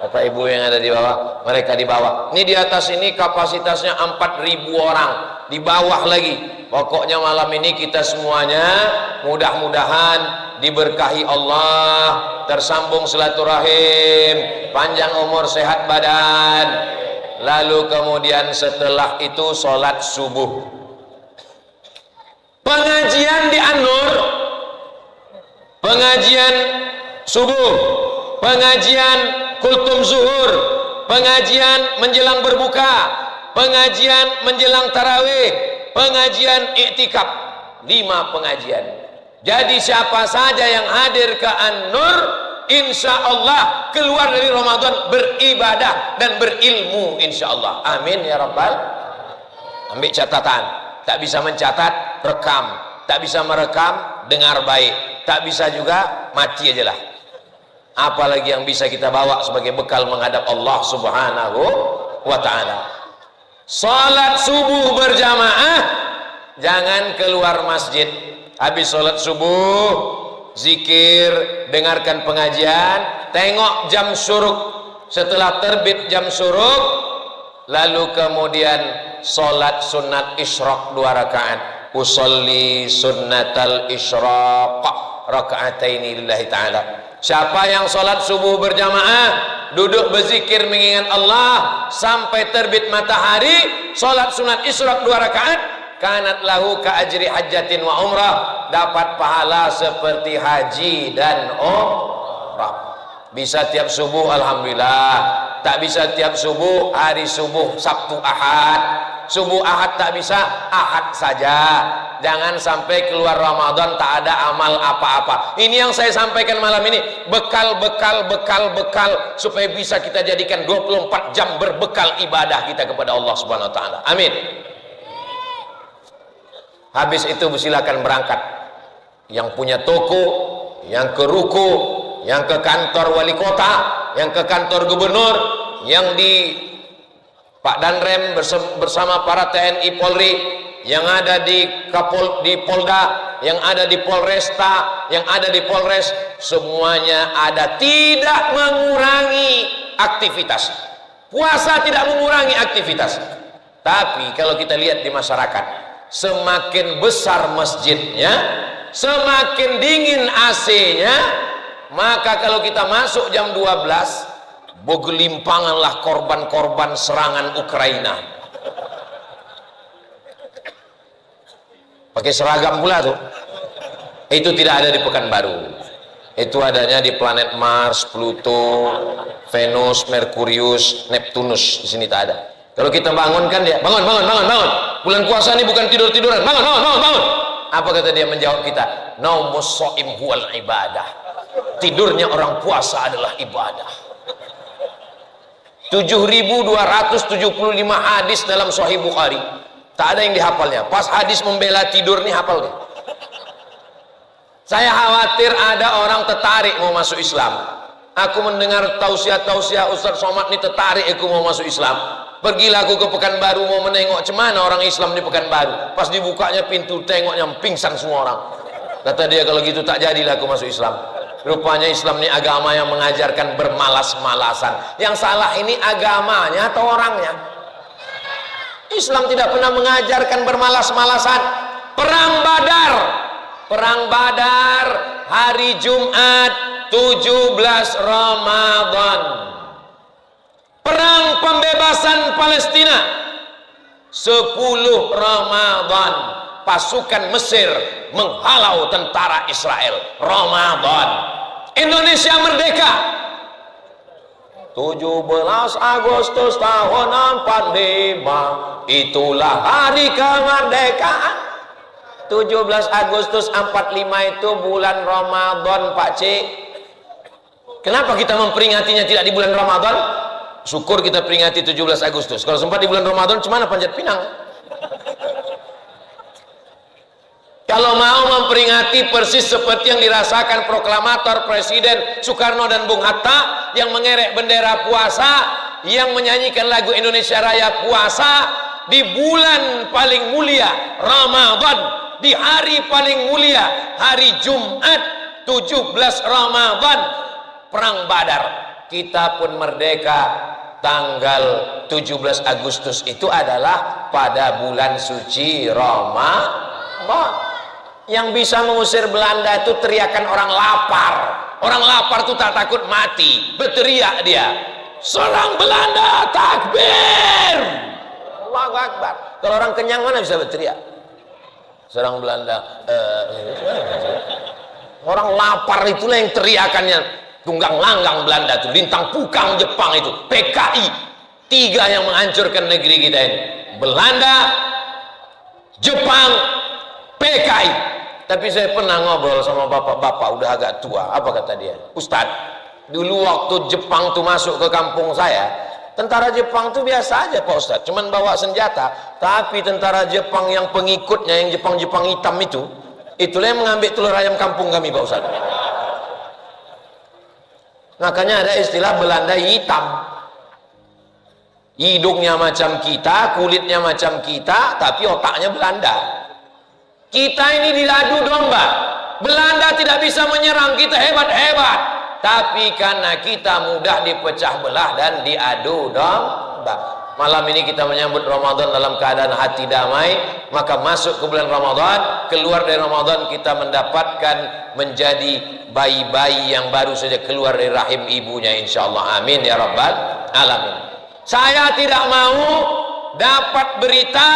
Bapak ibu yang ada di bawah, mereka di bawah. Ini di atas ini kapasitasnya 4.000 orang. Di bawah lagi. Pokoknya malam ini kita semuanya mudah-mudahan diberkahi Allah, tersambung silaturahim, panjang umur, sehat badan. Lalu kemudian setelah itu sholat subuh. Pengajian di An-Nur, pengajian subuh, pengajian kultum zuhur, pengajian menjelang berbuka, pengajian menjelang tarawih, pengajian iktikaf, 5 pengajian. Jadi siapa saja yang hadir ke An-Nur, insya Allah keluar dari Ramadan beribadah dan berilmu, insya Allah. Amin ya Rabbal. Ambil catatan. Tak bisa mencatat, rekam. Tak bisa merekam, dengar baik. Tak bisa juga, mati aja lah. Apalagi yang bisa kita bawa sebagai bekal menghadap Allah subhanahu wa ta'ala. Salat subuh berjamaah, jangan keluar masjid. Habis salat subuh, zikir, dengarkan pengajian, tengok jam syuruk. Setelah terbit jam syuruk, lalu kemudian salat sunat isyraq 2 rakaat. Usolli sunnatal isyraq raka'ataini lillahi ta'ala. Siapa yang salat subuh berjamaah, duduk berzikir mengingat Allah sampai terbit matahari, salat sunat isyraq 2 rakaat, kanat lahu ka ajri hajjatin wa umrah, dapat pahala seperti haji dan umrah. Bisa tiap subuh alhamdulillah, tak bisa tiap subuh, hari subuh Sabtu Ahad, subuh Ahad tak bisa, Ahad saja. Jangan sampai keluar Ramadan tak ada amal apa-apa. Ini yang saya sampaikan malam ini, bekal supaya bisa kita jadikan 24 jam berbekal ibadah kita kepada Allah Subhanahu wa taala. Amin. Habis itu silakan berangkat. Yang punya toko, yang ke ruko, yang ke kantor wali kota, yang ke kantor gubernur, yang di Pak Danrem bersama para TNI Polri, yang ada di Polda, yang ada di Polresta, yang ada di Polres, semuanya ada, tidak mengurangi aktivitas. Puasa tidak mengurangi aktivitas. Tapi kalau kita lihat di masyarakat, semakin besar masjidnya, semakin dingin AC-nya, maka kalau kita masuk jam 12, bergelimpanganlah korban-korban serangan Ukraina. Pakai seragam pula tuh. Itu tidak ada di Pekanbaru. Itu adanya di planet Mars, Pluto, Venus, Merkurius, Neptunus. Di sini tak ada. Kalau kita bangunkan dia, bangun. Bulan puasa ini bukan tidur-tiduran. Bangun. Apa kata dia menjawab kita? Naumus shaim huwal ibadah. Tidurnya orang puasa adalah ibadah. 7.275 hadis dalam Sahih Bukhari. Tak ada yang dihafalnya. Pas hadis membela tidur nih hafal deh. Saya khawatir ada orang tertarik mau masuk Islam. Aku mendengar tausiah Ustaz Somad nih tertarik aku mau masuk Islam. Pergilah aku ke Pekanbaru mau menengok cemana orang Islam di Pekanbaru. Pas dibukanya pintu tengoknya pingsan semua orang. Kata dia kalau gitu tak jadilah aku masuk Islam. Rupanya Islam ini agama yang mengajarkan bermalas-malasan. Yang salah ini agamanya atau orangnya? Islam tidak pernah mengajarkan bermalas-malasan. Perang Badar hari Jumat 17 Ramadan. Perang pembebasan Palestina 10 Ramadan. Pasukan Mesir menghalau tentara Israel Ramadan. Indonesia merdeka 17 Agustus tahun 45, itulah hari kemerdekaan. 17 Agustus 45 itu bulan Ramadan, Pak C. Kenapa kita memperingatinya tidak di bulan Ramadan? Syukur kita peringati 17 Agustus. Kalau sempat di bulan Ramadan, cemana Panjat Pinang? Kalau mau memperingati persis seperti yang dirasakan proklamator Presiden Soekarno dan Bung Hatta yang mengerek bendera puasa, yang menyanyikan lagu Indonesia Raya puasa di bulan paling mulia Ramadan, di hari paling mulia hari Jumat 17 Ramadan, Perang Badar. Kita pun merdeka tanggal 17 Agustus itu adalah pada bulan suci Ramadan. Yang bisa mengusir Belanda itu teriakan orang lapar. Orang lapar itu tak takut mati, berteriak dia, serang Belanda, takbir, Allahu Akbar. Kalau orang kenyang mana bisa berteriak serang Belanda? Orang lapar itulah yang teriakannya tunggang langgang Belanda itu, lintang pukang Jepang itu, PKI. 3 yang menghancurkan negeri kita ini, Belanda, Jepang, PKI. Tapi saya pernah ngobrol sama bapak-bapak udah agak tua. Apa kata dia? Ustadz, dulu waktu Jepang tuh masuk ke kampung saya, tentara Jepang tuh biasa aja Pak Ustadz, cuman bawa senjata. Tapi tentara Jepang yang pengikutnya, yang Jepang hitam itu, itulah yang mengambil telur ayam kampung kami Pak Ustadz. Makanya ada istilah Belanda hitam. Hidungnya macam kita, kulitnya macam kita, tapi otaknya Belanda. Kita ini diladu domba. Belanda tidak bisa menyerang kita hebat-hebat, tapi karena kita mudah dipecah belah dan diadu domba. Malam ini kita menyambut Ramadan dalam keadaan hati damai. Maka masuk ke bulan Ramadan, keluar dari Ramadan kita mendapatkan menjadi bayi-bayi yang baru saja keluar dari rahim ibunya, insyaallah. Amin ya rabbal alamin. Saya tidak mau dapat berita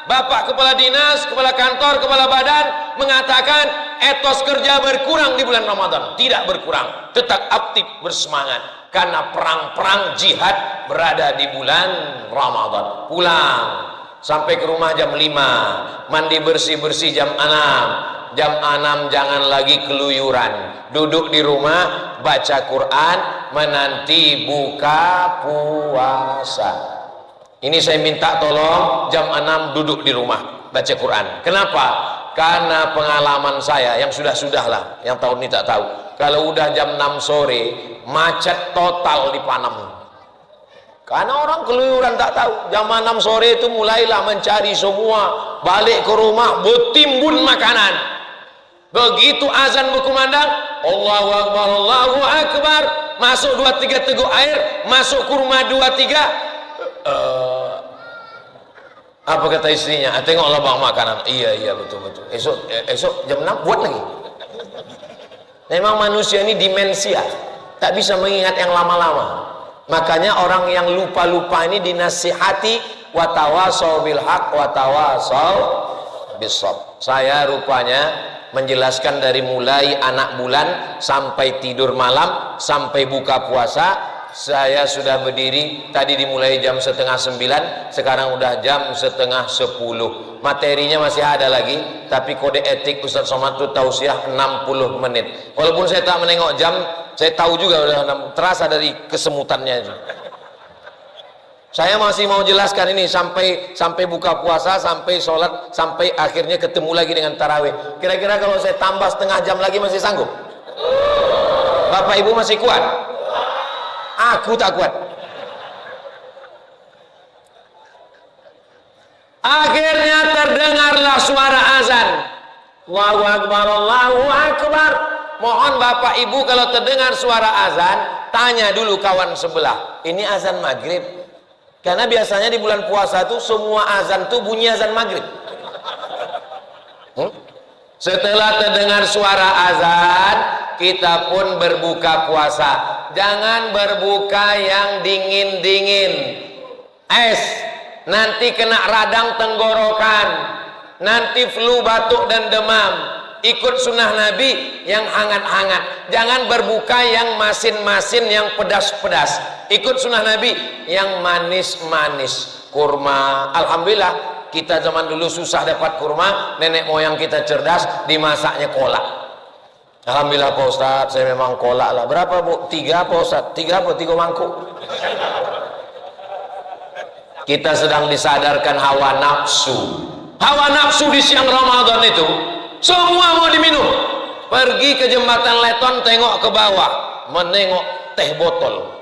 Bapak Kepala Dinas, Kepala Kantor, Kepala Badan mengatakan etos kerja berkurang di bulan Ramadan? Tidak berkurang, tetap aktif bersemangat, karena perang-perang jihad berada di bulan Ramadan. Pulang sampai ke rumah jam 5, mandi bersih-bersih jam 6. Jam 6 jangan lagi keluyuran, duduk di rumah baca Quran, menanti buka puasa. Ini saya minta tolong jam 6 duduk di rumah baca Quran. Kenapa? Karena pengalaman saya yang sudah-sudah yang tahun ini tak tahu, kalau udah jam 6 sore macet total di Panam. Karena orang keluyuran tak tahu, jam 6 sore itu mulailah mencari semua, balik ke rumah bertimbun makanan. Begitu azan berkumandang, Allahu Akbar, Allahu Akbar, masuk 2-3 teguk air, masuk ke rumah 2-3, apa kata istrinya? Tengoklah bang makanan. Iya betul. Esok jam 6 buat lagi. Memang manusia ini demensia, tak bisa mengingat yang lama-lama. Makanya orang yang lupa-lupa ini dinasihati, watawasau bil haq watawasau bisab. Saya rupanya menjelaskan dari mulai anak bulan sampai tidur malam sampai buka puasa. Saya sudah berdiri, tadi dimulai jam 8:30, sekarang udah jam 9:30. Materinya masih ada lagi, tapi kode etik Ustaz Somad itu tausiah 60 menit. Walaupun saya tak menengok jam, saya tahu juga udah terasa dari kesemutannya itu. Saya masih mau jelaskan ini sampai buka puasa, sampai sholat, sampai akhirnya ketemu lagi dengan tarawih. Kira-kira kalau saya tambah setengah jam lagi masih sanggup? Bapak Ibu masih kuat? Aku tak kuat. Akhirnya terdengarlah suara azan. Allahu Akbar, Allahu Akbar. Mohon Bapak Ibu kalau terdengar suara azan, tanya dulu kawan sebelah, ini azan maghrib? Karena biasanya di bulan puasa tuh semua azan tuh bunyi azan maghrib. Setelah terdengar suara azan, kita pun berbuka puasa. Jangan berbuka yang dingin-dingin, es, nanti kena radang tenggorokan, nanti flu, batuk dan demam. Ikut sunnah Nabi yang hangat-hangat. Jangan berbuka yang masin-masin, yang pedas-pedas. Ikut sunnah Nabi yang manis-manis. Kurma, alhamdulillah kita zaman dulu susah dapat kurma, nenek moyang kita cerdas, dimasaknya kolak. Alhamdulillah Pak Ustadz, saya memang kolak lah. Berapa Bu? 3 Pak Ustadz? 3 apa? 3 mangkuk. Kita sedang disadarkan hawa nafsu. Hawa nafsu di siang Ramadan itu semua mau diminum. Pergi ke jembatan Leton, tengok ke bawah, menengok teh botol,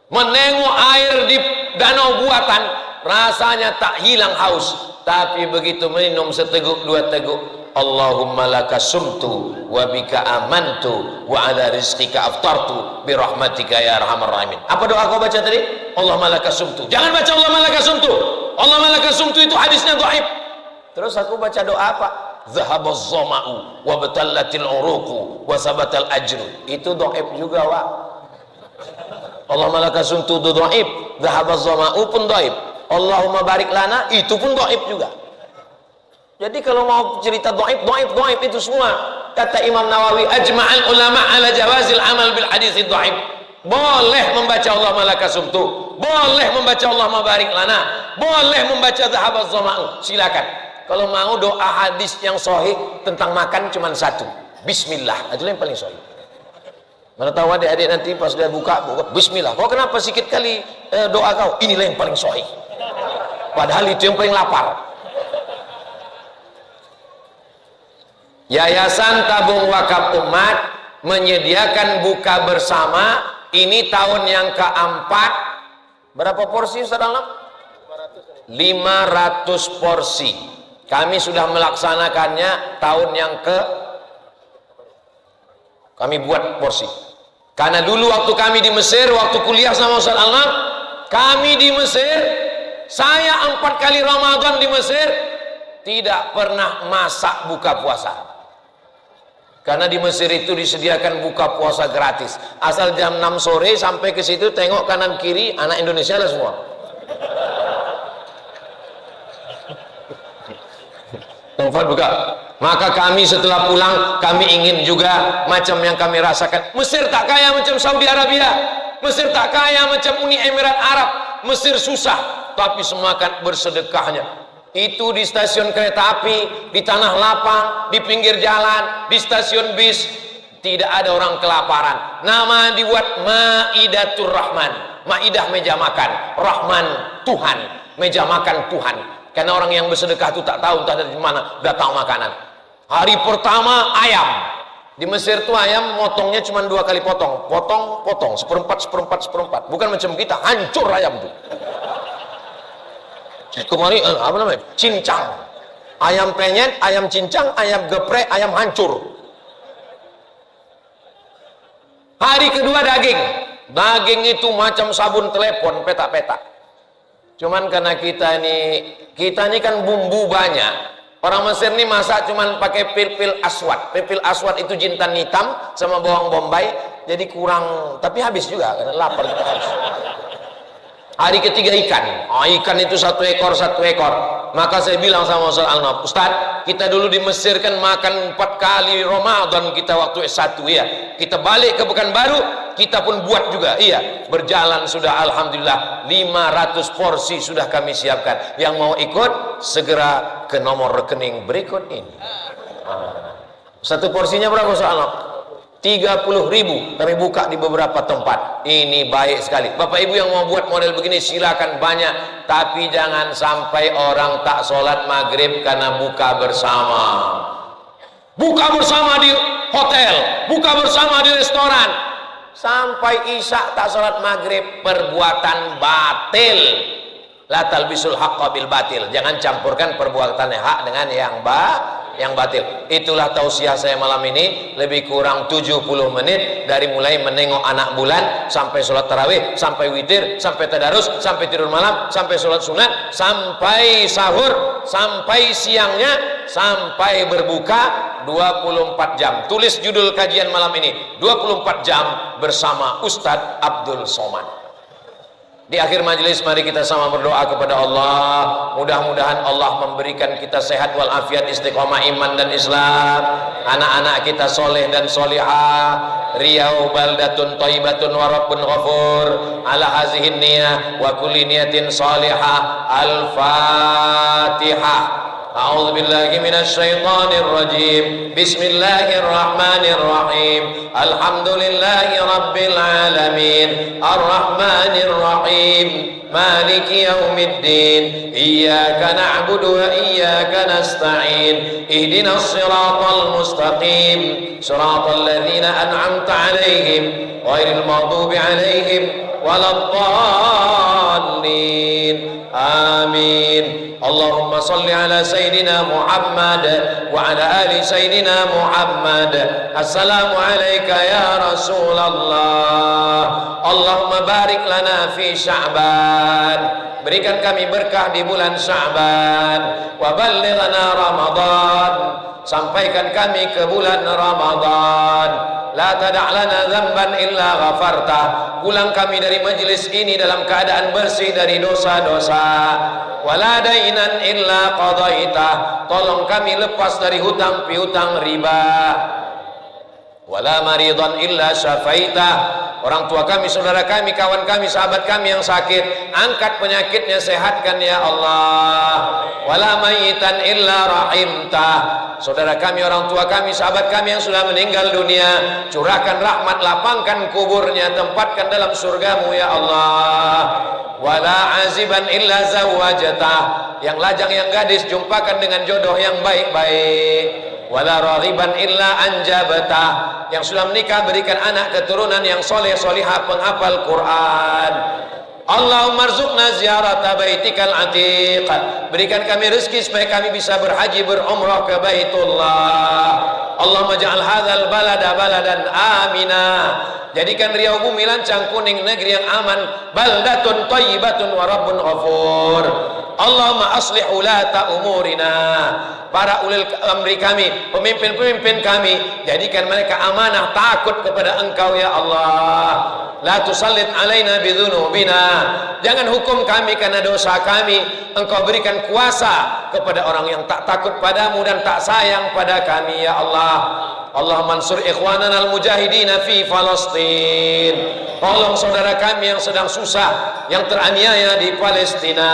menengok air di danau buatan, rasanya tak hilang haus. Tapi begitu minum seteguk 2 teguk, Allahumma laka sumtu wa bika amantu wa ala rizqika aftartu bi rahmatika ya arhamar rahimin. Apa doa kau baca tadi? Allahumma laka sumtu. Jangan baca Allahumma laka sumtu. Allahumma laka sumtu itu hadisnya dhaif. Terus aku baca doa apa? Zahabaz zama'u wa batallatil uruqu wa sabatal ajru. Itu dhaif juga, Wak. Allahumma laka sumtu itu dhaif, zahabaz zama'u pun dhaif. Allahumma barik lana itu pun dhaif juga. Jadi kalau mau cerita dhaif itu semua. Kata Imam Nawawi, ajma'al ulama ala jawazil amal bil hadis dhaif. Boleh membaca Allahumma laka sumtu, boleh membaca Allahumma barik lana, boleh membaca zahabaz zama'u. Silakan. Kalau mau doa hadis yang sahih tentang makan cuma 1, bismillah, itu yang paling sahih. Mana tahu adik-adik nanti pas dia buka bismillah. Kok kenapa sikit kali doa kau? Inilah yang paling sahih. Padahal itu yang paling lapar. Yayasan Tabung Wakaf Umat menyediakan buka bersama. Ini tahun yang keempat. Berapa porsi Ustaz Alam? 500 porsi. Kami sudah melaksanakannya tahun yang kami buat porsi. Karena dulu waktu kami di Mesir, waktu kuliah sama Ustaz Alam, kami di Mesir, saya 4 kali Ramadan di Mesir tidak pernah masak buka puasa. Karena di Mesir itu disediakan buka puasa gratis. Asal jam 6 sore sampai ke situ tengok kanan kiri anak Indonesia lah semua. Taufan buka. Maka kami setelah pulang, kami ingin juga macam yang kami rasakan. Mesir tak kaya macam Saudi Arabia, Mesir tak kaya macam Uni Emirat Arab. Mesir susah, tapi semangat bersedekahnya. Itu di stasiun kereta api, di tanah lapang, di pinggir jalan, di stasiun bis, tidak ada orang kelaparan. Nama dibuat Maidatur Rahman, Maidah meja makan, Rahman Tuhan, meja makan Tuhan. Karena orang yang bersedekah itu tak tahu entah dari mana datang makanan. Hari pertama ayam di Mesir tuh ayam motongnya cuma 2 kali potong, potong, seperempat, bukan macam kita hancur ayam tuh. Kemarin apa namanya, cincang, ayam penyet, ayam cincang, ayam geprek, ayam hancur. Hari kedua daging itu macam sabun telepon, petak-petak. Cuman karena kita ini kan bumbu banyak. Orang Mesir ini masak cuman pakai pil-pil aswad. Pil-pil aswad itu jintan hitam sama bawang bombay, jadi kurang, tapi habis juga karena lapar kita habis. Hari ketiga ikan. Ikan itu 1 ekor. Maka saya bilang sama Ustaz Al-Naf, Ustaz, kita dulu di Mesir kan makan 4 kali Ramadan kita waktu S1 ya. Kita balik ke Pekanbaru, kita pun buat juga. Iya, berjalan sudah alhamdulillah 500 porsi sudah kami siapkan. Yang mau ikut segera ke nomor rekening berikut ini. Satu porsinya berapa Ustaz Al-Naf? 30.000 kami buka di beberapa tempat. Ini baik sekali. Bapak Ibu yang mau buat model begini silakan banyak, tapi jangan sampai orang tak sholat maghrib karena buka bersama. Buka bersama di hotel, buka bersama di restoran, sampai isya tak sholat maghrib, perbuatan batil. La talbisul haqqa bil batil. Jangan campurkan perbuatan hak dengan yang batil. Itulah tausiah saya malam ini, lebih kurang 70 menit dari mulai menengok anak bulan sampai sholat tarawih, sampai witir, sampai tadarus, sampai tidur malam, sampai sholat sunat, sampai sahur, sampai siangnya, sampai berbuka 24 jam. Tulis judul kajian malam ini, 24 jam bersama Ustadz Abdul Somad. Di akhir majelis mari kita sama berdoa kepada Allah. Mudah-mudahan Allah memberikan kita sehat walafiat, istiqomah iman dan Islam. Anak-anak kita soleh dan solihah. Riyau baldatun thayyibatun wa rabbun ghafur. Ala hazihin niyah wa kulli niyatin salihah. Al-Fatihah. أعوذ بالله من الشيطان الرجيم بسم الله الرحمن الرحيم الحمد لله رب العالمين الرحمن الرحيم مالك يوم الدين إياك نعبد وإياك نستعين اهدنا الصراط المستقيم صراط الذين أنعمت عليهم غير المغضوب عليهم ولا الضالين آمين اللهم صل على سيدنا محمد وعلى آل سيدنا محمد السلام عليك يا رسول الله اللهم بارك لنا في شعبان berikan kami berkah di bulan Sya'ban wa ballighna Ramadan sampaikan kami ke bulan Ramadan la tada' lana dzamban illa ghafarta pulang kami dari majlis ini dalam keadaan bersih dari dosa-dosa wala dainan illa qadaita tolong kami lepas dari hutang piutang riba wala maridan illa syafaita orang tua kami, saudara kami, kawan kami, sahabat kami yang sakit angkat penyakitnya, sehatkan ya Allah wala mayitan illa rahimta saudara kami, orang tua kami, sahabat kami yang sudah meninggal dunia curahkan rahmat, lapangkan kuburnya, tempatkan dalam surgamu ya Allah wala aziban illa zawajata yang lajang yang gadis jumpakan dengan jodoh yang baik-baik wala raghiban illa anjabata yang sudah menikah berikan anak keturunan yang soleh solihah penghafal Quran Allahumma rzuqna ziyarata baitikal atiq berikan kami rezeki supaya kami bisa berhaji berumrah ke Baitullah Allahumma ja'al hadzal balada baladan amina jadikan Riau bumi lancang kuning negeri yang aman baldatun thayyibatun wa rabbun ghafur Allahumma aslih ulata umurina para ulil amri kami pemimpin-pemimpin kami jadikan mereka amanah takut kepada engkau ya Allah la tusallit alaina bidzunubina jangan hukum kami karena dosa kami engkau berikan kuasa kepada orang yang tak takut padamu dan tak sayang pada kami ya Allah. Allah mansur ikhwanana al-mujahidina fi Palestin. Tolong saudara kami yang sedang susah, yang teraniaya di Palestina.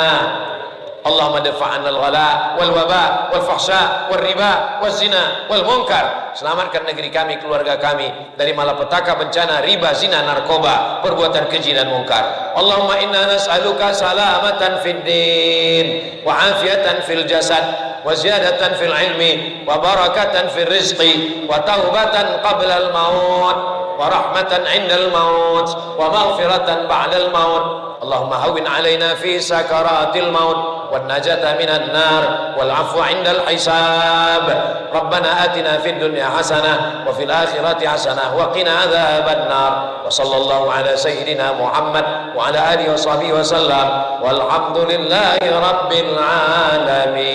Allahumma dafa'an al-ghala wal waba wal fahsya wal riba wal zina wal munkar. Selamatkan negeri kami, keluarga kami dari malapetaka, bencana, riba, zina, narkoba, perbuatan keji dan munkar. Allahumma inna nas'aluka salamatan fid din wa afiatan fil jasad wa ziyadatan fil ilmi wa barakatan fil rizqi wa taubatan qabla al maut wa rahmatan 'inda al maut wa maghfiratan ba'da al maut. Allahumma hawwin 'alaina fi sakaratil maut wan najata minan nar wal 'afwa 'indal hisab. Rabbana atina fid dunya hasanah wa fil akhirati hasanah wa qina adzaban nar. Wa sallallahu ala sayyidina Muhammad wa ala alihi wa sahbihi wa sallam walhamdulillahi rabbil alamin.